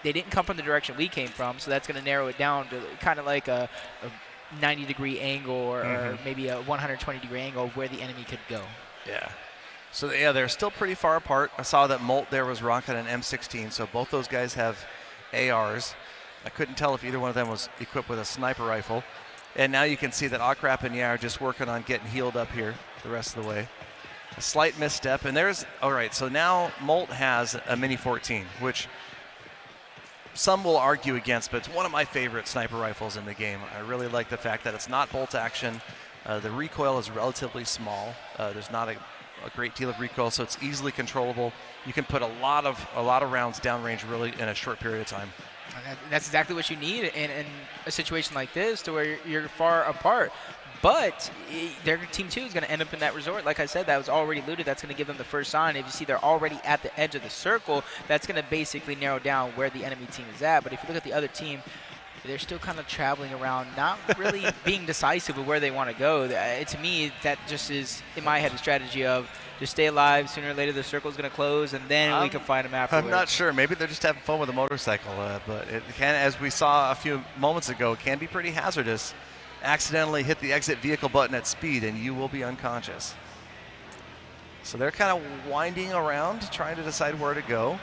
they didn't come from the direction we came from, so that's going to narrow it down to kind of like a 90-degree angle or maybe a 120-degree angle of where the enemy could go. Yeah. So, they're still pretty far apart. I saw that Molt there was rocking an M16, so both those guys have ARs. I couldn't tell if either one of them was equipped with a sniper rifle. And now you can see that Akrap and are just working on getting healed up here the rest of the way. A slight misstep, and all right, so now Molt has a Mini 14, which some will argue against, but it's one of my favorite sniper rifles in the game. I really like the fact that it's not bolt action. The recoil is relatively small. There's not a great deal of recoil, so it's easily controllable. You can put a lot of rounds downrange really in a short period of time. That's exactly what you need in a situation like this, to where you're far apart. But their team 2 is going to end up in that resort. Like I said, that was already looted. That's going to give them the first sign. If you see they're already at the edge of the circle, that's going to basically narrow down where the enemy team is at. But if you look at the other team, they're still kind of traveling around, not really being decisive of where they want to go. To me, that just is, in my head, a strategy of just stay alive. Sooner or later, the circle's going to close, and then we can find them afterwards. I'm not sure. Maybe they're just having fun with a motorcycle, but it can, as we saw a few moments ago, it can be pretty hazardous. Accidentally hit the exit vehicle button at speed, and you will be unconscious. So they're kind of winding around, trying to decide where to go.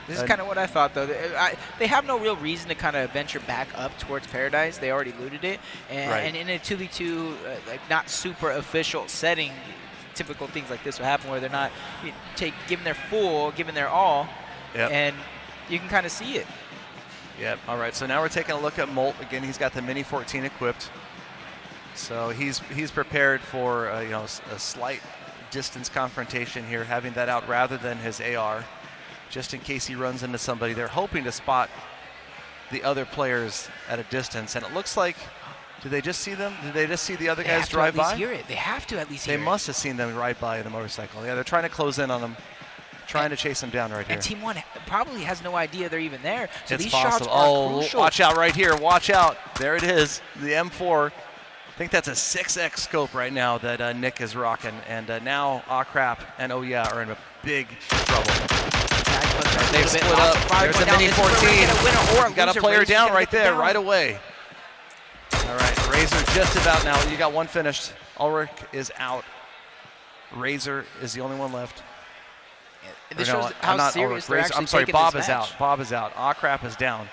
This is kind of what I thought, though. They have no real reason to kind of venture back up towards Paradise. They already looted it. And in a 2v2, like not super official setting, typical things like this will happen where they're not giving their all, and you can kind of see it. Yep. All right, so now we're taking a look at Molt. Again, he's got the Mini 14 equipped. So he's prepared for a slight distance confrontation here, having that out rather than his AR. Just in case he runs into somebody. They're hoping to spot the other players at a distance. And it looks like, did they just see them? Did they just see the other guys drive by? They have to at least hear it. They must have seen them ride by in the motorcycle. Yeah, they're trying to close in on them, trying to chase them down right here. And Team 1 probably has no idea they're even there. So it's these possible. shots are crucial. Watch out right here. Watch out. There it is. The M4. I think that's a 6X scope right now that Nick is rocking. And now Akrap and are in a big trouble. They've split up. There's a Mini 14. Got a player down right there, right away. All right, Razer just about now. You got one finished. Ulrich is out. Razer is the only one left. This shows how serious they're actually I'm sorry, taking Bob this is match. out. Bob is out. Akrap is down.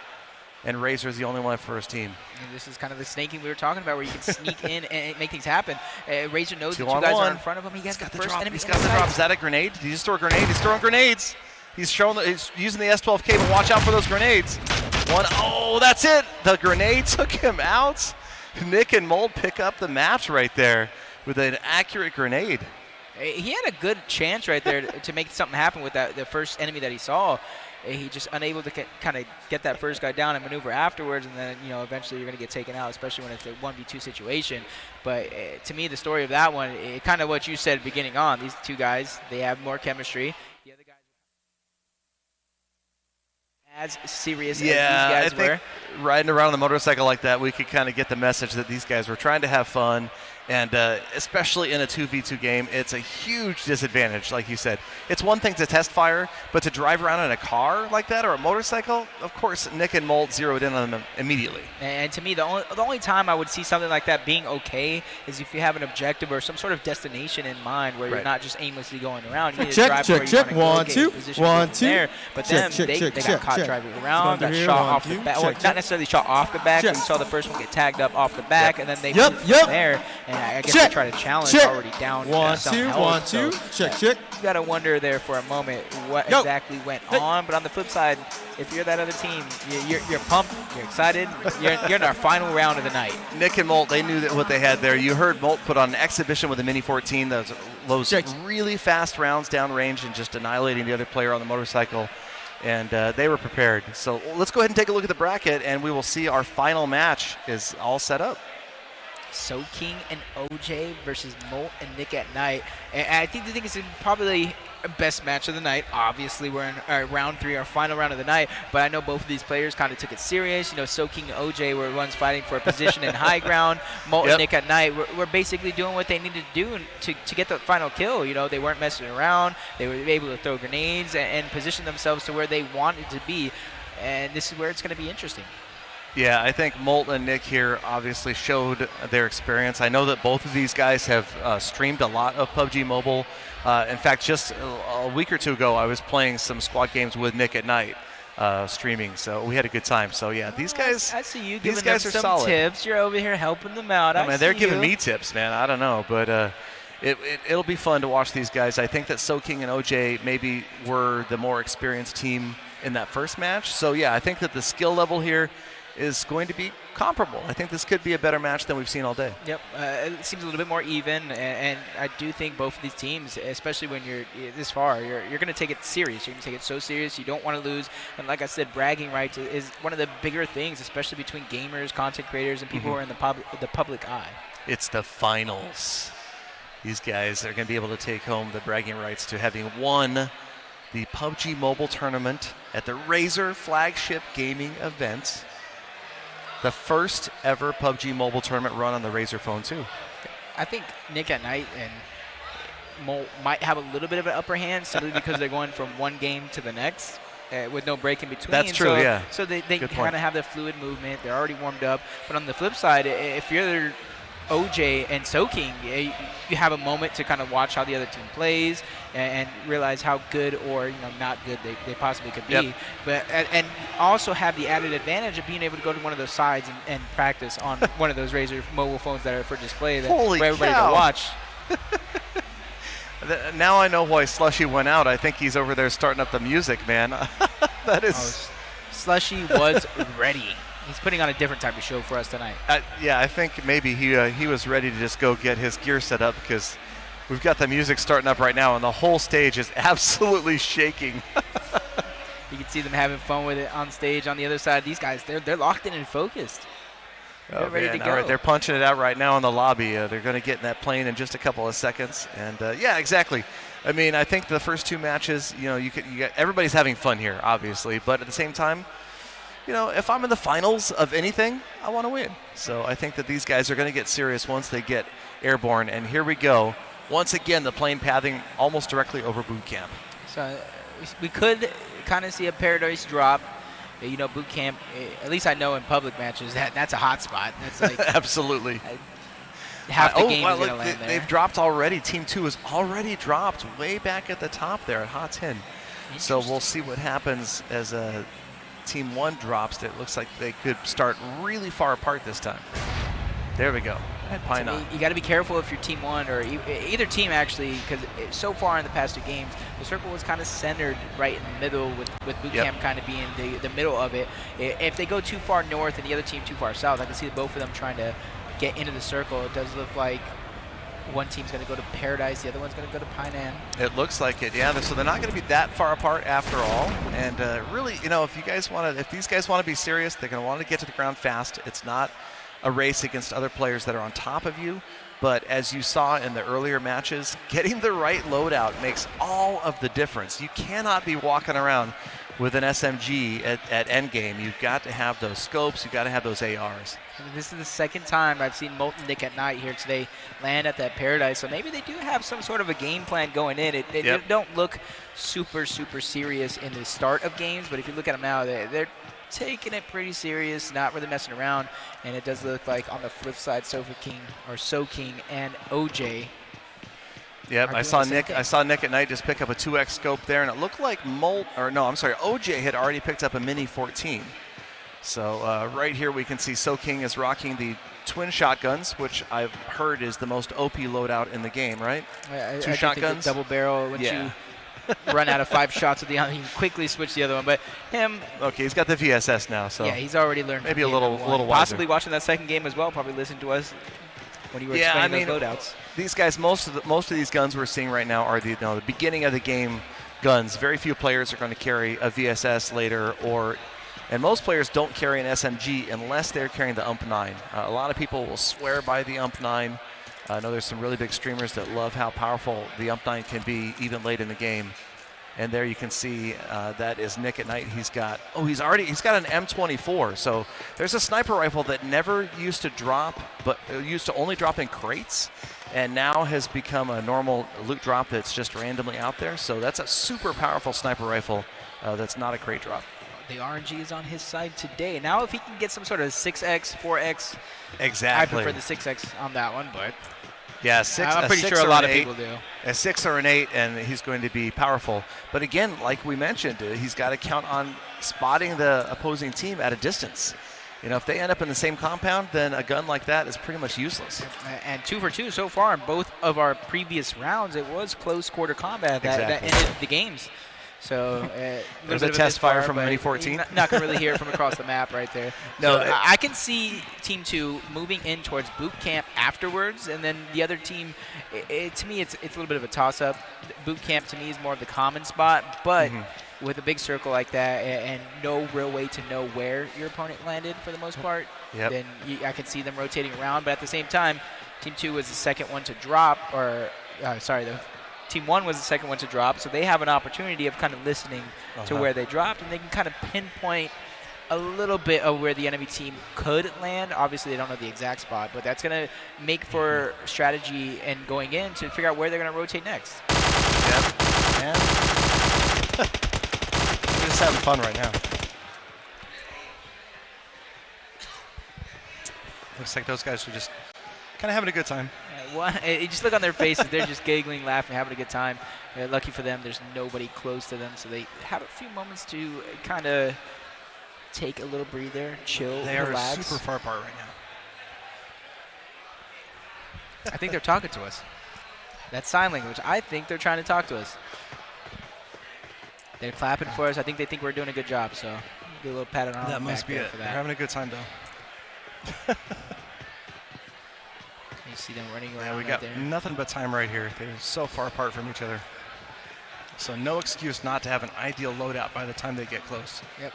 And Razer is the only one left for his team. And this is kind of the snaking we were talking about, where you can sneak in and make things happen. Razer knows that 2 two guys on are in front of him. He has the first enemy. He's got the drop. Is that a grenade? Did he just throw a grenade? He's throwing grenades. He's using the S12K, but watch out for those grenades. Oh, that's it. The grenade took him out. Nick and Molt pick up the match right there with an accurate grenade. He had a good chance right there to make something happen with the first enemy that he saw. He just unable to kind of get that first guy down and maneuver afterwards, and then eventually you're going to get taken out, especially when it's a 1v2 situation. But to me, the story of that one, kind of what you said beginning on, these two guys, they have more chemistry. The other guys as serious as these guys were. Riding around on the motorcycle like that, we could kind of get the message that these guys were trying to have fun. And especially in a 2v2 game, it's a huge disadvantage, like you said. It's one thing to test fire, but to drive around in a car like that or a motorcycle, of course, Nick and Molt zeroed in on them immediately. And to me, the only time I would see something like that being okay is if you have an objective or some sort of destination in mind where you're not just aimlessly going around. You need to drive where you want to go, 1, 2. There. But they got caught driving around, got shot off the back. Or not necessarily shot off the back. We saw the first one get tagged up off the back, and then they moved from there. And I guess they try to challenge already down. 1, 2, 1, 2. Check. You got to wonder there for a moment what exactly went on. But on the flip side, if you're that other team, you're pumped, you're excited, you're in our final round of the night. Nick and Molt, they knew what they had there. You heard Molt put on an exhibition with the Mini 14, those really fast rounds downrange and just annihilating the other player on the motorcycle. and they were prepared. So let's go ahead and take a look at the bracket, and we will see our final match is all set up. So King and OJ versus Molt and Nick at Night. And I think it's probably the best match of the night. Obviously, we're in our round 3, our final round of the night. But I know both of these players kind of took it serious. You know, So King and OJ were ones fighting for a position in high ground. Molt and Nick at Night were basically doing what they needed to do to get the final kill. You know, they weren't messing around. They were able to throw grenades and position themselves to where they wanted to be. And this is where it's going to be interesting. Yeah, I think Molt and Nick here obviously showed their experience. I know that both of these guys have streamed a lot of PUBG Mobile. In fact, just a week or two ago, I was playing some squad games with Nick at Night streaming, so we had a good time. So yeah, these guys, I see you these giving guys them are some solid. tips. You're over here helping them out. I mean, they're giving me tips, man. I don't know, but it'll be fun to watch these guys. I think that So King and OJ maybe were the more experienced team in that first match. So yeah, I think that the skill level here is going to be comparable. I think this could be a better match than we've seen all day. Yep, it seems a little bit more even, and I do think both of these teams, especially when you're this far, you're going to take it serious. You're going to take it so serious. You don't want to lose. And like I said, bragging rights is one of the bigger things, especially between gamers, content creators, and people who are in the public eye. It's the finals. These guys are going to be able to take home the bragging rights to having won the PUBG Mobile tournament at the Razer Flagship Gaming event. The first ever PUBG Mobile tournament run on the Razer Phone 2. I think Nick at Night and Molt might have a little bit of an upper hand simply because they're going from one game to the next with no break in between. That's true, yeah. So they kind of have the fluid movement. They're already warmed up. But on the flip side, if you're OJ and So King, you have a moment to kind of watch how the other team plays and realize how good or not good they possibly could be. Yep. But and also have the added advantage of being able to go to one of those sides and practice on one of those Razer mobile phones that are for display for everybody to watch. Now I know why Slushy went out. I think he's over there starting up the music, man. That is. Slushy was ready. He's putting on a different type of show for us tonight. Yeah, I think maybe he was ready to just go get his gear set up because we've got the music starting up right now, and the whole stage is absolutely shaking. You can see them having fun with it on stage. On the other side, these guys, they're locked in and focused. They're ready to go. All right, they're punching it out right now in the lobby. They're going to get in that plane in just a couple of seconds. And yeah, exactly. I mean, I think the first two matches, everybody's having fun here, obviously, but at the same time, if I'm in the finals of anything, I want to win. So I think that these guys are going to get serious once they get airborne. And here we go. Once again, the plane pathing almost directly over boot camp. So we could kind of see a paradise drop. Boot camp, at least I know in public matches, that's a hot spot. That's like absolutely. Half the game is going to land there. They've dropped already. Team 2 has already dropped way back at the top there at Hot 10. So we'll see what happens as Team 1 drops. It looks like they could start really far apart this time. There we go. So you got to be careful if you're Team 1 or either team, actually, because so far in the past 2 games, the circle was kind of centered right in the middle with boot camp kind of being the middle of it. If they go too far north and the other team too far south, I can see both of them trying to get into the circle. It does look like one team's going to go to Paradise, the other one's going to go to Painan. It looks like it, yeah. So they're not going to be that far apart after all. And really, if these guys want to be serious, they're going to want to get to the ground fast. It's not a race against other players that are on top of you. But as you saw in the earlier matches, getting the right loadout makes all of the difference. You cannot be walking around with an SMG at endgame. You've got to have those scopes. You've got to have those ARs. This is the second time I've seen Molt and Nick at Night here today land at that Paradise. So maybe they do have some sort of a game plan going in. They don't look super, super serious in the start of games. But if you look at them now, they're taking it pretty serious, not really messing around. And it does look like on the flip side, So King and OJ. Yep, I saw Nick at Night just pick up a 2x scope there, and it looked like OJ had already picked up a Mini 14. So right here we can see So King is rocking the twin shotguns, which I've heard is the most OP loadout in the game, right? Two shotguns, double barrel. Once you run out of 5 shots with the other, you can quickly switch the other one. But him, okay, he's got the VSS now, so yeah, he's already learned. Maybe a little wiser. Possibly watching that second game as well. Probably listened to us when you were explaining those loadouts. These guys, most of these guns we're seeing right now are the beginning of the game guns. Very few players are going to carry a VSS later, and most players don't carry an SMG unless they're carrying the UMP9. A lot of people will swear by the UMP9. I know there's some really big streamers that love how powerful the UMP9 can be even late in the game. And there you can see that is Nick at Night. He's got an M24. So there's a sniper rifle that never used to drop, but used to only drop in crates, and now has become a normal loot drop that's just randomly out there. So that's a super powerful sniper rifle that's not a crate drop. The RNG is on his side today. Now if he can get some sort of 6x, 4x. Exactly. I prefer the 6x on that one, but yeah, I'm pretty sure a lot of people do. A 6 or an 8, and he's going to be powerful. But again, like we mentioned, he's got to count on spotting the opposing team at a distance. You know, if they end up in the same compound, then a gun like that is pretty much useless. And 2 for 2 so far in both of our previous rounds. It was close quarter combat that ended the games. So there's a test fire from Mini 14. Not going to really hear it from across the map right there. No, so I can see Team 2 moving in towards boot camp afterwards, and then the other team, to me, it's a little bit of a toss-up. Boot camp to me is more of the common spot, but with a big circle like that and no real way to know where your opponent landed for the most part, then I could see them rotating around. But at the same time, Team 2 was the second one to drop, Team 1 was the second one to drop, so they have an opportunity of kind of listening to where they dropped, and they can kind of pinpoint a little bit of where the enemy team could land. Obviously, they don't know the exact spot, but that's going to make for strategy and going in to figure out where they're going to rotate next. Yeah. We're just having fun right now. Looks like those guys are just kind of having a good time. You just look on their faces. They're just giggling, laughing, having a good time. Lucky for them, there's nobody close to them, so they have a few moments to kind of take a little breather, chill, relax. They are super far apart right now. I think they're talking to us. That's sign language. I think they're trying to talk to us. They're clapping for us. I think they think we're doing a good job, so do a little pat on the back. That must be it. For that. They're having a good time, though. You see them running around. Yeah, we got nothing but time right here. They're so far apart from each other. So no excuse not to have an ideal loadout by the time they get close. Yep.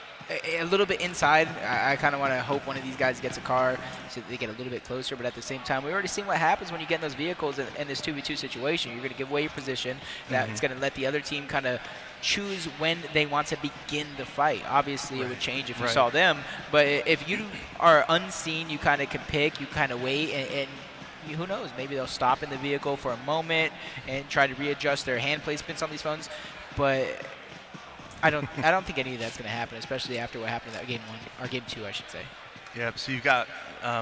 A little bit inside. I kind of want to hope one of these guys gets a car so they get a little bit closer. But at the same time, we've already seen what happens when you get in those vehicles in this 2v2 situation. You're going to give away your position. That's going to let the other team kind of choose when they want to begin the fight. Obviously, it would change if you saw them. But if you are unseen, you kind of can pick. You kind of wait and who knows? Maybe they'll stop in the vehicle for a moment and try to readjust their hand placements on these phones. But I don't think any of that's going to happen, especially after what happened in that game 1 or game 2, I should say. Yep. So you've got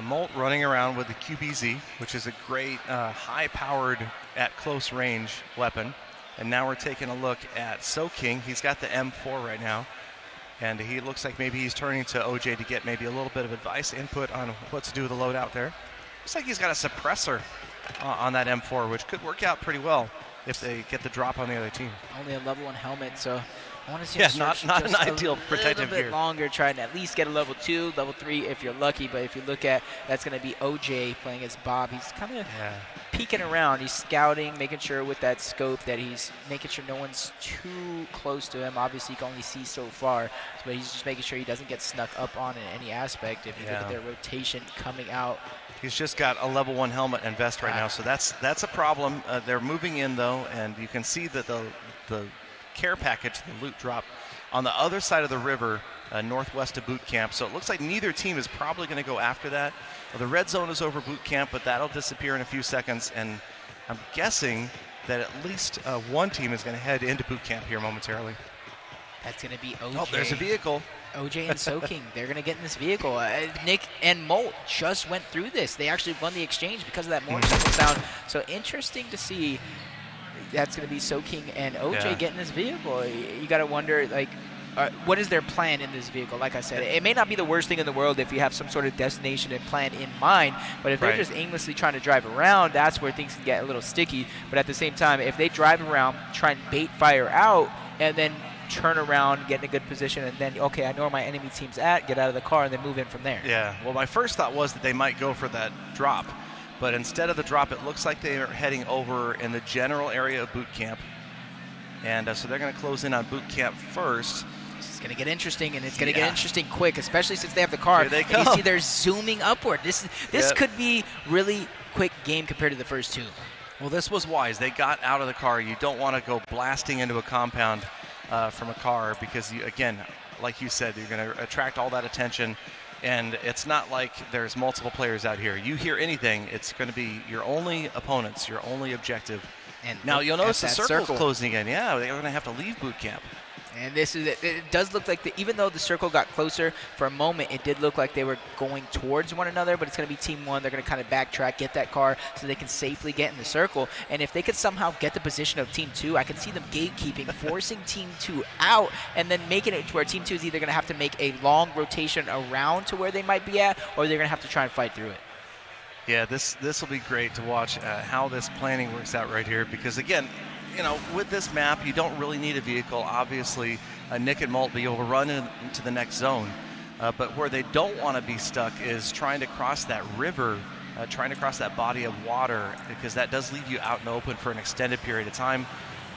Molt running around with the QBZ, which is a great high-powered at close range weapon. And now we're taking a look at Soking. He's got the M4 right now, and he looks like maybe he's turning to OJ to get maybe a little bit of advice, input on what to do with the loadout there. Looks like he's got a suppressor on that M4, which could work out pretty well if they get the drop on the other team. Only a level 1 helmet, so I want to see not an ideal protective gear. A little bit gear. Longer, trying to at least get a level 2, level 3 if you're lucky. But if you look at, that's going to be OJ playing as Bob. He's kind of peeking around. He's scouting, making sure with that scope that he's making sure no one's too close to him. Obviously, you can only see so far, but he's just making sure he doesn't get snuck up on in any aspect. If you look at their rotation coming out. He's just got a level 1 helmet and vest right now, so that's a problem. They're moving in, though, and you can see that the care package, the loot drop, on the other side of the river, northwest of boot camp. So it looks like neither team is probably going to go after that. The red zone is over boot camp, but that'll disappear in a few seconds, and I'm guessing that at least one team is going to head into boot camp here momentarily. That's going to be OJ. Oh, there's a vehicle. OJ and Soking, they're going to get in this vehicle. Nick and Molt just went through this. They actually won the exchange because of that motorcycle sound. So interesting to see that's going to be Soking and OJ get in this vehicle. You got to wonder, like, what is their plan in this vehicle? Like I said, it may not be the worst thing in the world if you have some sort of destination and plan in mind, but if they're just aimlessly trying to drive around, that's where things can get a little sticky. But at the same time, if they drive around, try and bait fire out, and then turn around, get in a good position, and then, okay, I know where my enemy team's at, get out of the car, and then move in from there. Yeah, well, my first thought was that they might go for that drop, but instead of the drop, it looks like they are heading over in the general area of boot camp. And so they're going to close in on boot camp first. This is going to get interesting, and it's going to get interesting quick, especially since they have the car. Here they And you come. see they're zooming upward. This could be really quick game compared to the first two. Well, this was wise. They got out of the car. You don't want to go blasting into a compound from a car because, again, like you said, you're going to attract all that attention. And it's not like there's multiple players out here. You hear anything, it's going to be your only opponents, your only objective. And Now, you'll notice the that circle's closing in. Yeah, they're going to have to leave boot camp. And this is it does look like, even though the circle got closer for a moment, it did look like they were going towards one another, but it's going to be Team 1. They're going to kind of backtrack, get that car so they can safely get in the circle. And if they could somehow get the position of Team 2, I can see them gatekeeping, forcing Team 2 out, and then making it to where Team 2 is either going to have to make a long rotation around to where they might be at, or they're going to have to try and fight through it. Yeah, this will be great to watch how this planning works out right here because, again, with this map, you don't really need a vehicle. Obviously, Nick and Molt will be able to run into the next zone. But where they don't want to be stuck is trying to cross that river, trying to cross that body of water, because that does leave you out in the open for an extended period of time.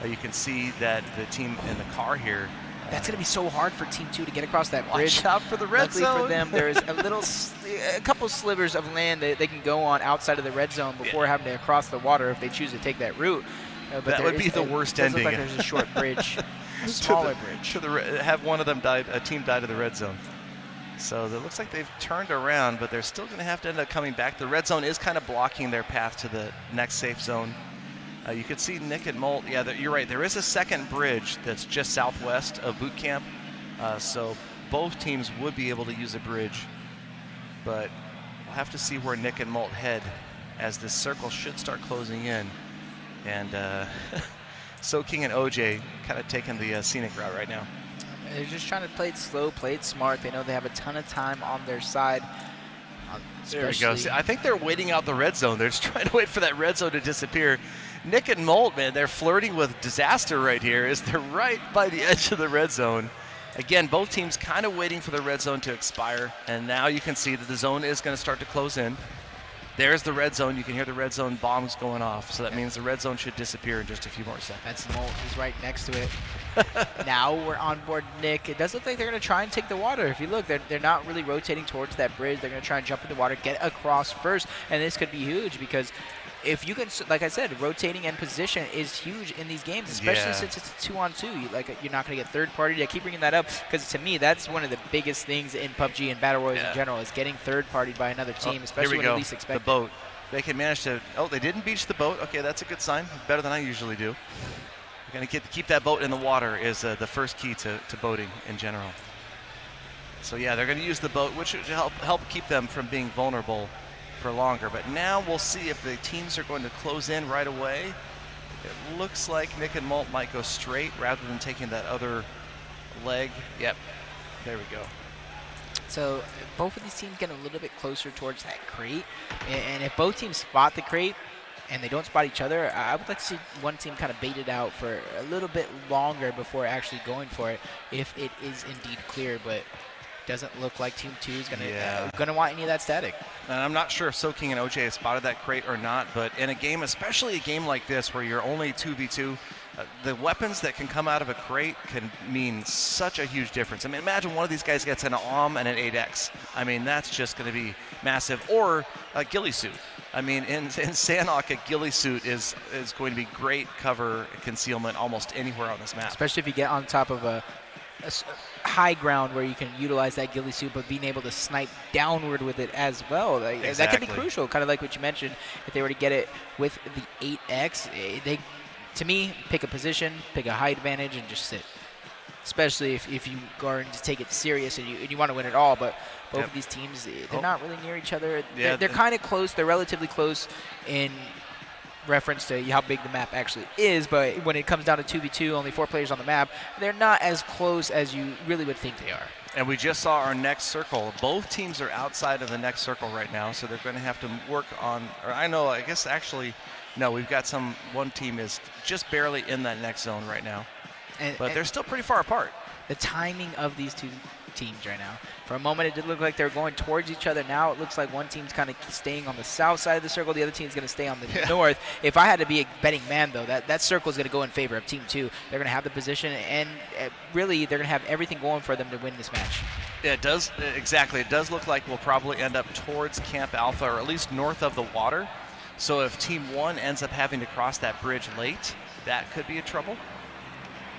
You can see that the team in the car here. That's going to be so hard for Team 2 to get across that bridge. Watch out for the red Luckily zone. for them, there is a couple slivers of land that they can go on outside of the red zone before having to cross the water if they choose to take that route. But that would be the worst ending. Look like there's a short bridge, a smaller bridge. Have one of them died, a team die to the red zone. So it looks like they've turned around, but they're still going to have to end up coming back. The red zone is kind of blocking their path to the next safe zone. You can see Nick and Molt. Yeah, you're right. There is a second bridge that's just southwest of boot camp. So both teams would be able to use a bridge. But we'll have to see where Nick and Molt head as this circle should start closing in. And So King and OJ kind of taking the scenic route right now. They're just trying to play it slow, play it smart. They know they have a ton of time on their side. There we go. See, I think they're waiting out the red zone. They're just trying to wait for that red zone to disappear. Nick and Molt, man, they're flirting with disaster right here as they're right by the edge of the red zone. Again, both teams kind of waiting for the red zone to expire, and now you can see that the zone is going to start to close in. There's the red zone. You can hear the red zone bombs going off, so that means the red zone should disappear in just a few more seconds. That's Molt. He's right next to it. Now we're on board Nick. It does look like they're going to try and take the water. If you look, they're not really rotating towards that bridge. They're going to try and jump in the water, get across first, and this could be huge because if you can, like I said, rotating and position is huge in these games, especially since it's a 2-on-2. You're not going to get third party. I keep bringing that up because to me, that's one of the biggest things in PUBG and Battle Royals in general is getting third party by another team, especially when you least expect the boat. They can manage to. Oh, they didn't beach the boat. Okay, that's a good sign. Better than I usually do. You're going to keep that boat in the water is the first key to boating in general. So yeah, they're going to use the boat, which should help keep them from being vulnerable for longer. But now we'll see if the teams are going to close in right away. It looks like Nick and Molt might go straight rather than taking that other leg. Yep, there we go. So both of these teams get a little bit closer towards that crate. And if both teams spot the crate and they don't spot each other, I would like to see one team kind of bait it out for a little bit longer before actually going for it if it is indeed clear. But doesn't look like Team 2 is gonna want any of that static. And I'm not sure if Soking and OJ have spotted that crate or not, but in a game, especially a game like this where you're only 2v2, the weapons that can come out of a crate can mean such a huge difference. I mean, imagine one of these guys gets an AUM and an 8X. I mean, that's just going to be massive. Or a ghillie suit. I mean, in Sanhok, a ghillie suit is going to be great cover concealment almost anywhere on this map. Especially if you get on top of a high ground where you can utilize that ghillie suit, but being able to snipe downward with it as well. That could be crucial, kind of like what you mentioned. If they were to get it with the 8X, they, to me, pick a position, pick a height advantage, and just sit. Especially if you are going to take it serious and you want to win it all. But both of these teams, they're not really near each other. Yeah, they're kind of close. They're relatively close in reference to how big the map actually is, but when it comes down to 2v2, only 4 players on the map, they're not as close as you really would think they are. And we just saw our next circle. Both teams are outside of the next circle right now, so they're going to have to work on, or I guess actually, no, we've got one team is just barely in that next zone right now. But they're still pretty far apart. The timing of these two teams right now. For a moment, it did look like they were going towards each other. Now it looks like one team's kind of staying on the south side of the circle. The other team's going to stay on the north. If I had to be a betting man, though, that circle is going to go in favor of Team 2. They're going to have the position, and really, they're going to have everything going for them to win this match. Yeah, it does. Exactly. It does look like we'll probably end up towards Camp Alpha, or at least north of the water. So if Team 1 ends up having to cross that bridge late, that could be a trouble.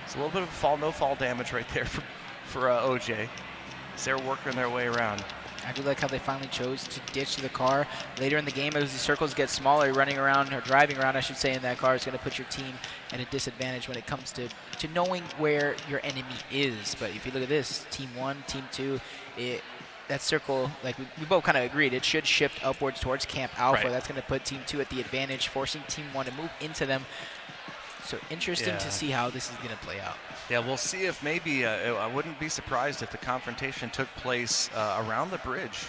It's a little bit of no fall damage right there for OJ. As they're working their way around. I do like how they finally chose to ditch the car. Later in the game, as the circles get smaller, running around, or driving around, I should say, in that car is going to put your team at a disadvantage when it comes to knowing where your enemy is. But if you look at this, Team 1, Team 2, that circle, like we both kind of agreed, it should shift upwards towards Camp Alpha. Right. That's going to put Team 2 at the advantage, forcing Team 1 to move into them. So interesting to see how this is going to play out. Yeah, we'll see if maybe, I wouldn't be surprised if the confrontation took place around the bridge,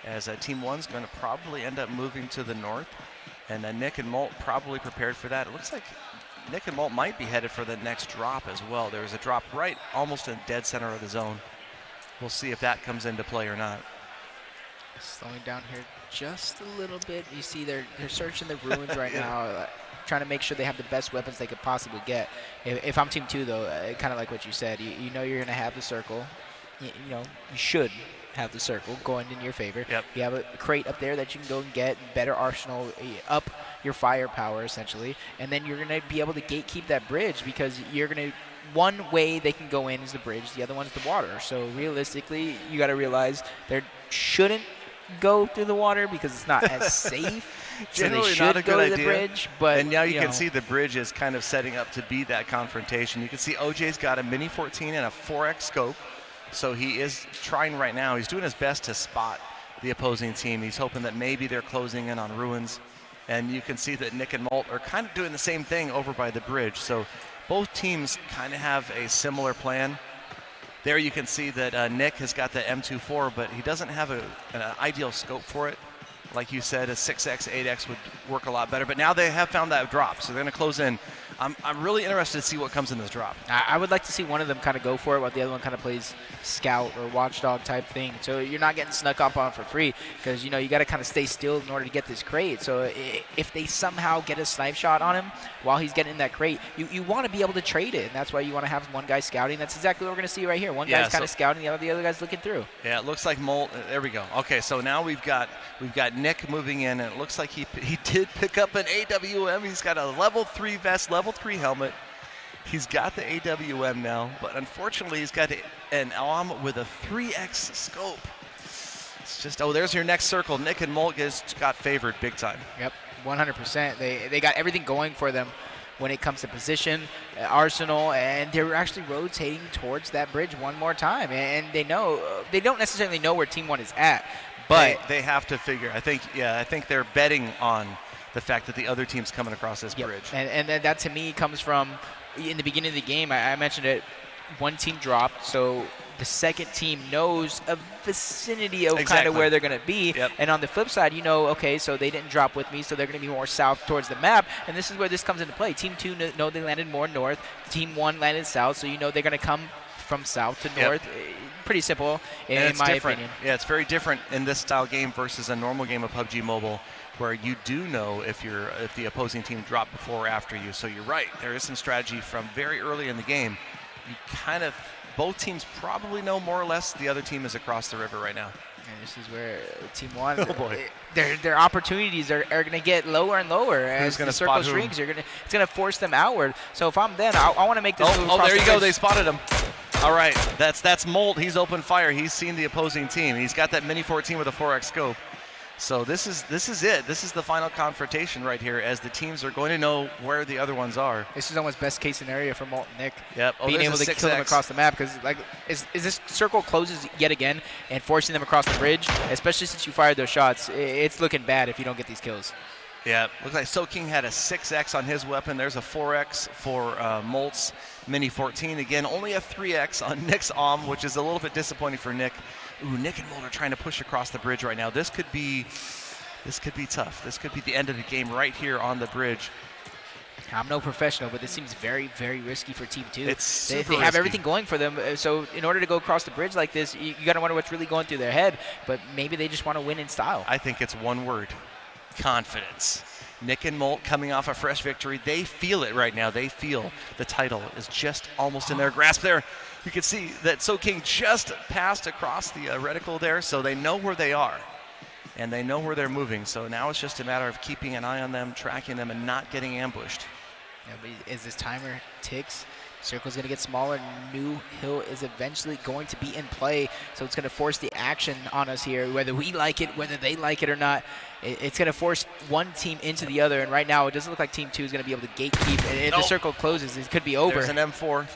as Team 1's going to probably end up moving to the north, and Nick and Molt probably prepared for that. It looks like Nick and Molt might be headed for the next drop as well. There's a drop right almost in the dead center of the zone. We'll see if that comes into play or not. Slowing down here just a little bit. You see they're searching the ruins right now, trying to make sure they have the best weapons they could possibly get. If I'm Team 2, though, kind of like what you said, you know you're going to have the circle. You know, you should have the circle going in your favor. Yep. You have a crate up there that you can go and get, better arsenal, up your firepower, essentially. And then you're going to be able to gatekeep that bridge, because you're going to, one way they can go in is the bridge, the other one's the water. So realistically, you got to realize there shouldn't go through the water because it's not as safe. Generally so they should not a go good to idea. the bridge, but and now you can know. see the bridge is kind of setting up to be that confrontation. You can see OJ's got a Mini 14 and a 4X scope, so he is trying right now. He's doing his best to spot the opposing team. He's hoping that maybe they're closing in on ruins, and you can see that Nick and Molt are kind of doing the same thing over by the bridge. So both teams kind of have a similar plan. There you can see that Nick has got the M24, but he doesn't have an ideal scope for it. Like you said, a 6X, 8X would work a lot better. But now they have found that drop, so they're going to close in. I'm really interested to see what comes in this drop. I would like to see one of them kind of go for it while the other one kind of plays scout or watchdog type thing. So you're not getting snuck up on for free, because, you know, you got to kind of stay still in order to get this crate. So if they somehow get a snipe shot on him while he's getting in that crate, you want to be able to trade it. And that's why you want to have one guy scouting. That's exactly what we're going to see right here. One guy's kind of scouting, the other guy's looking through. Yeah, it looks like Molt. There we go. Okay, so now we've got Nick moving in, and it looks like he did pick up an AWM. He's got a level 3 vest, level 3 helmet. He's got the AWM now, but unfortunately he's got an AWM with a 3X scope. It's just, there's your next circle. Nick and Molt got favored big time. Yep, 100%. They got everything going for them when it comes to position, arsenal, and they're actually rotating towards that bridge one more time. And they don't necessarily know where Team 1 is at, but they have to figure. I think they're betting on the fact that the other team's coming across this bridge. And that to me comes from, in the beginning of the game, I mentioned it, one team dropped, so the second team knows a vicinity of kind of where they're going to be. Yep. And on the flip side, you know, okay, so they didn't drop with me, so they're going to be more south towards the map. And this is where this comes into play. Team 2 know they landed more north. Team 1 landed south, so you know they're going to come from south to north. Pretty simple, in my opinion. Yeah, it's very different in this style game versus a normal game of PUBG Mobile, where you do know if the opposing team dropped before or after you. So you're right, there is some strategy from very early in the game. Both teams probably know more or less the other team is across the river right now. And this is where Team 1, their opportunities are going to get lower and lower as the circle shrinks. It's going to force them outward. So if I'm them, I want to make this move. There you go. They spotted him. All right, that's Molt. He's open fire. He's seen the opposing team. He's got that Mini 14 with a 4X scope. So this is it. This is the final confrontation right here, as the teams are going to know where the other ones are. This is almost best case scenario for Molt and Nick. Yep. Being able to kill them across the map, because is this circle closes yet again and forcing them across the bridge, especially since you fired those shots. It's looking bad if you don't get these kills. Yeah, looks like Soking had a 6X on his weapon. There's a 4X for Molt's Mini 14. Again, only a 3X on Nick's AWM, which is a little bit disappointing for Nick. Ooh, Nick and Molt are trying to push across the bridge right now. This could be tough. This could be the end of the game right here on the bridge. I'm no professional, but this seems very, very risky for Team 2. It's super They have risky. everything going for them. So in order to go across the bridge like this, you got to wonder what's really going through their head. But maybe they just want to win in style. I think it's one word: confidence. Nick and Molt coming off a fresh victory. They feel it right now. They feel the title is just almost in their grasp there. You can see that Soking just passed across the reticle there, so they know where they are. And they know where they're moving. So now it's just a matter of keeping an eye on them, tracking them, and not getting ambushed. Yeah, but as this timer ticks, circle's going to get smaller. New hill is eventually going to be in play, so it's going to force the action on us here, whether we like it, whether they like it or not. It's going to force one team into the other, and right now it doesn't look like Team 2 is going to be able to gatekeep. And if the circle closes, it could be over. There's an M4.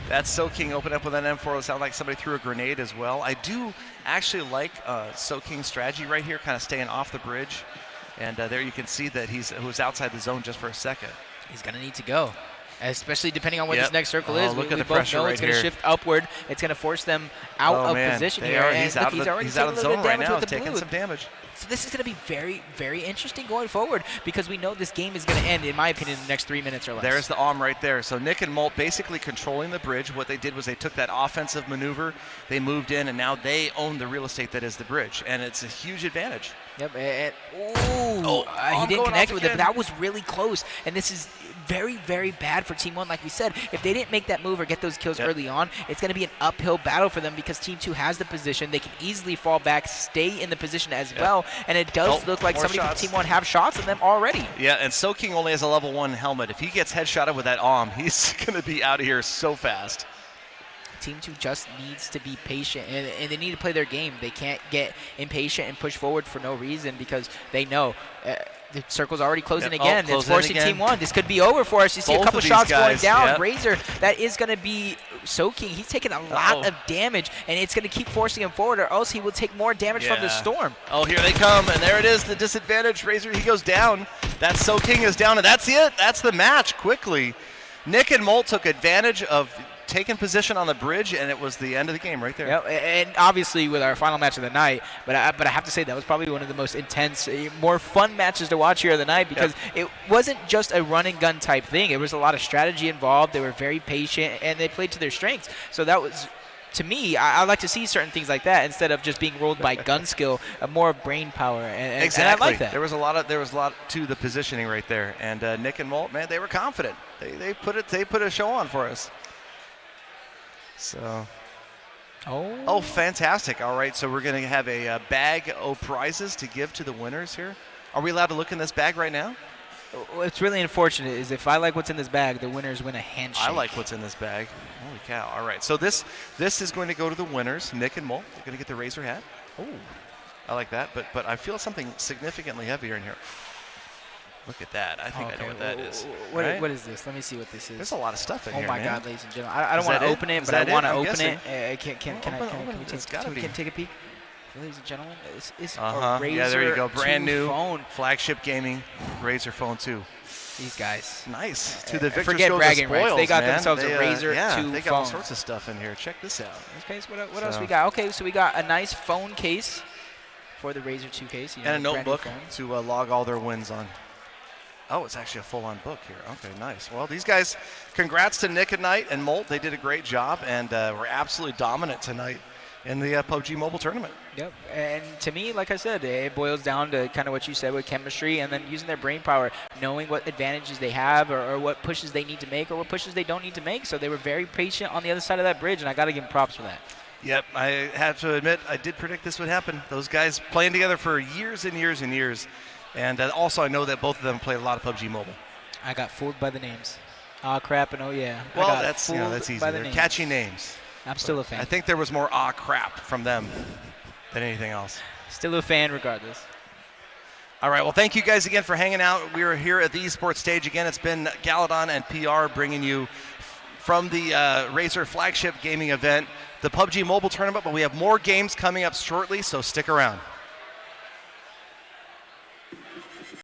That's Soking open up with an M4. It sounds like somebody threw a grenade as well. I do actually like Soking's strategy right here, kind of staying off the bridge. And there you can see that he was outside the zone just for a second. He's going to need to go, especially depending on what this next circle is. Look we at the both pressure know right it's going to here. shift upward. It's going to force them out of position here. And He's look, out of the zone right now. He's taking blue. some damage. So this is going to be very, very interesting going forward because we know this game is going to end, in my opinion, in the next 3 minutes or less. There's the right there. So Nick and Molt basically controlling the bridge. What they did was they took that offensive maneuver, they moved in, and now they own the real estate that is the bridge. And it's a huge advantage. Yep. He didn't connect with it, but that was really close. And this is very, very bad for Team 1. Like we said, if they didn't make that move or get those kills early on, it's going to be an uphill battle for them because Team 2 has the position. They can easily fall back, stay in the position as well. And it does look like somebody from Team 1 have shots on them already. Yeah, and Soking only has a level 1 helmet. If he gets headshotted with that he's going to be out of here so fast. Team 2 just needs to be patient, and they need to play their game. They can't get impatient and push forward for no reason because they know the circle's already closing again. It's forcing Team 1. This could be over for us. You see a couple shots going down. Razer, that is going to be Soking. He's taking a lot of damage, and it's going to keep forcing him forward, or else he will take more damage from the storm. Oh, here they come, and there it is, the disadvantage. Razer, he goes down. That Soking is down, and that's it. That's the match quickly. Nick and Molt took advantage of taking position on the bridge, and it was the end of the game right there. Yep, and obviously with our final match of the night, but I have to say that was probably one of the most intense, more fun matches to watch here of the night because it wasn't just a run and gun type thing. It was a lot of strategy involved. They were very patient, and they played to their strengths. So that was, to me, I like to see certain things like that instead of just being ruled by gun skill, more of brain power. And Exactly. And I like that. There was a lot to the positioning right there, and Nick and Molt, man, they were confident. They put a show on for us. So, fantastic. All right, so we're going to have a bag of prizes to give to the winners here. Are we allowed to look in this bag right now? What's really unfortunate is if I like what's in this bag, the winners win a handshake. I like what's in this bag. Holy cow. All right, so this is going to go to the winners, Nick and Molt. They're going to get the Razer hat. Oh, I like that, but I feel something significantly heavier in here. Look at that. I think I know what that is. What is this? Let me see what this is. There's a lot of stuff in here, Oh my man. God, ladies and gentlemen. I don't want to open it, but I want to open it. Can we take a peek? Ladies and gentlemen, this is a Razer yeah, there you go. Brand new phone. Flagship gaming Razer Phone 2. These guys. Nice. To the victors forget go the bragging rights. spoils, They got man. themselves a Razer 2 They got phone. all sorts of stuff in here. Check this out. Okay, so what else we got? Okay, so we got a nice phone case for the Razer 2 case. And a notebook to log all their wins on. Oh, it's actually a full-on book here. Okay, nice. Well, these guys, congrats to Nick and Molt. They did a great job, and were absolutely dominant tonight in the PUBG Mobile tournament. Yep, and to me, like I said, it boils down to kind of what you said with chemistry and then using their brain power, knowing what advantages they have or what pushes they need to make or what pushes they don't need to make. So they were very patient on the other side of that bridge, and I got to give them props for that. Yep, I have to admit, I did predict this would happen. Those guys playing together for years and years and years. And also, I know that both of them played a lot of PUBG Mobile. I got fooled by the names. Ah, crap, and oh, yeah. Well, that's easy. They're catchy names. I'm still a fan. I think there was more crap from them than anything else. Still a fan regardless. All right, well, thank you guys again for hanging out. We are here at the esports stage again. It's been Galadon and PR bringing you from the Razer Flagship gaming event, the PUBG Mobile tournament, but we have more games coming up shortly, so stick around.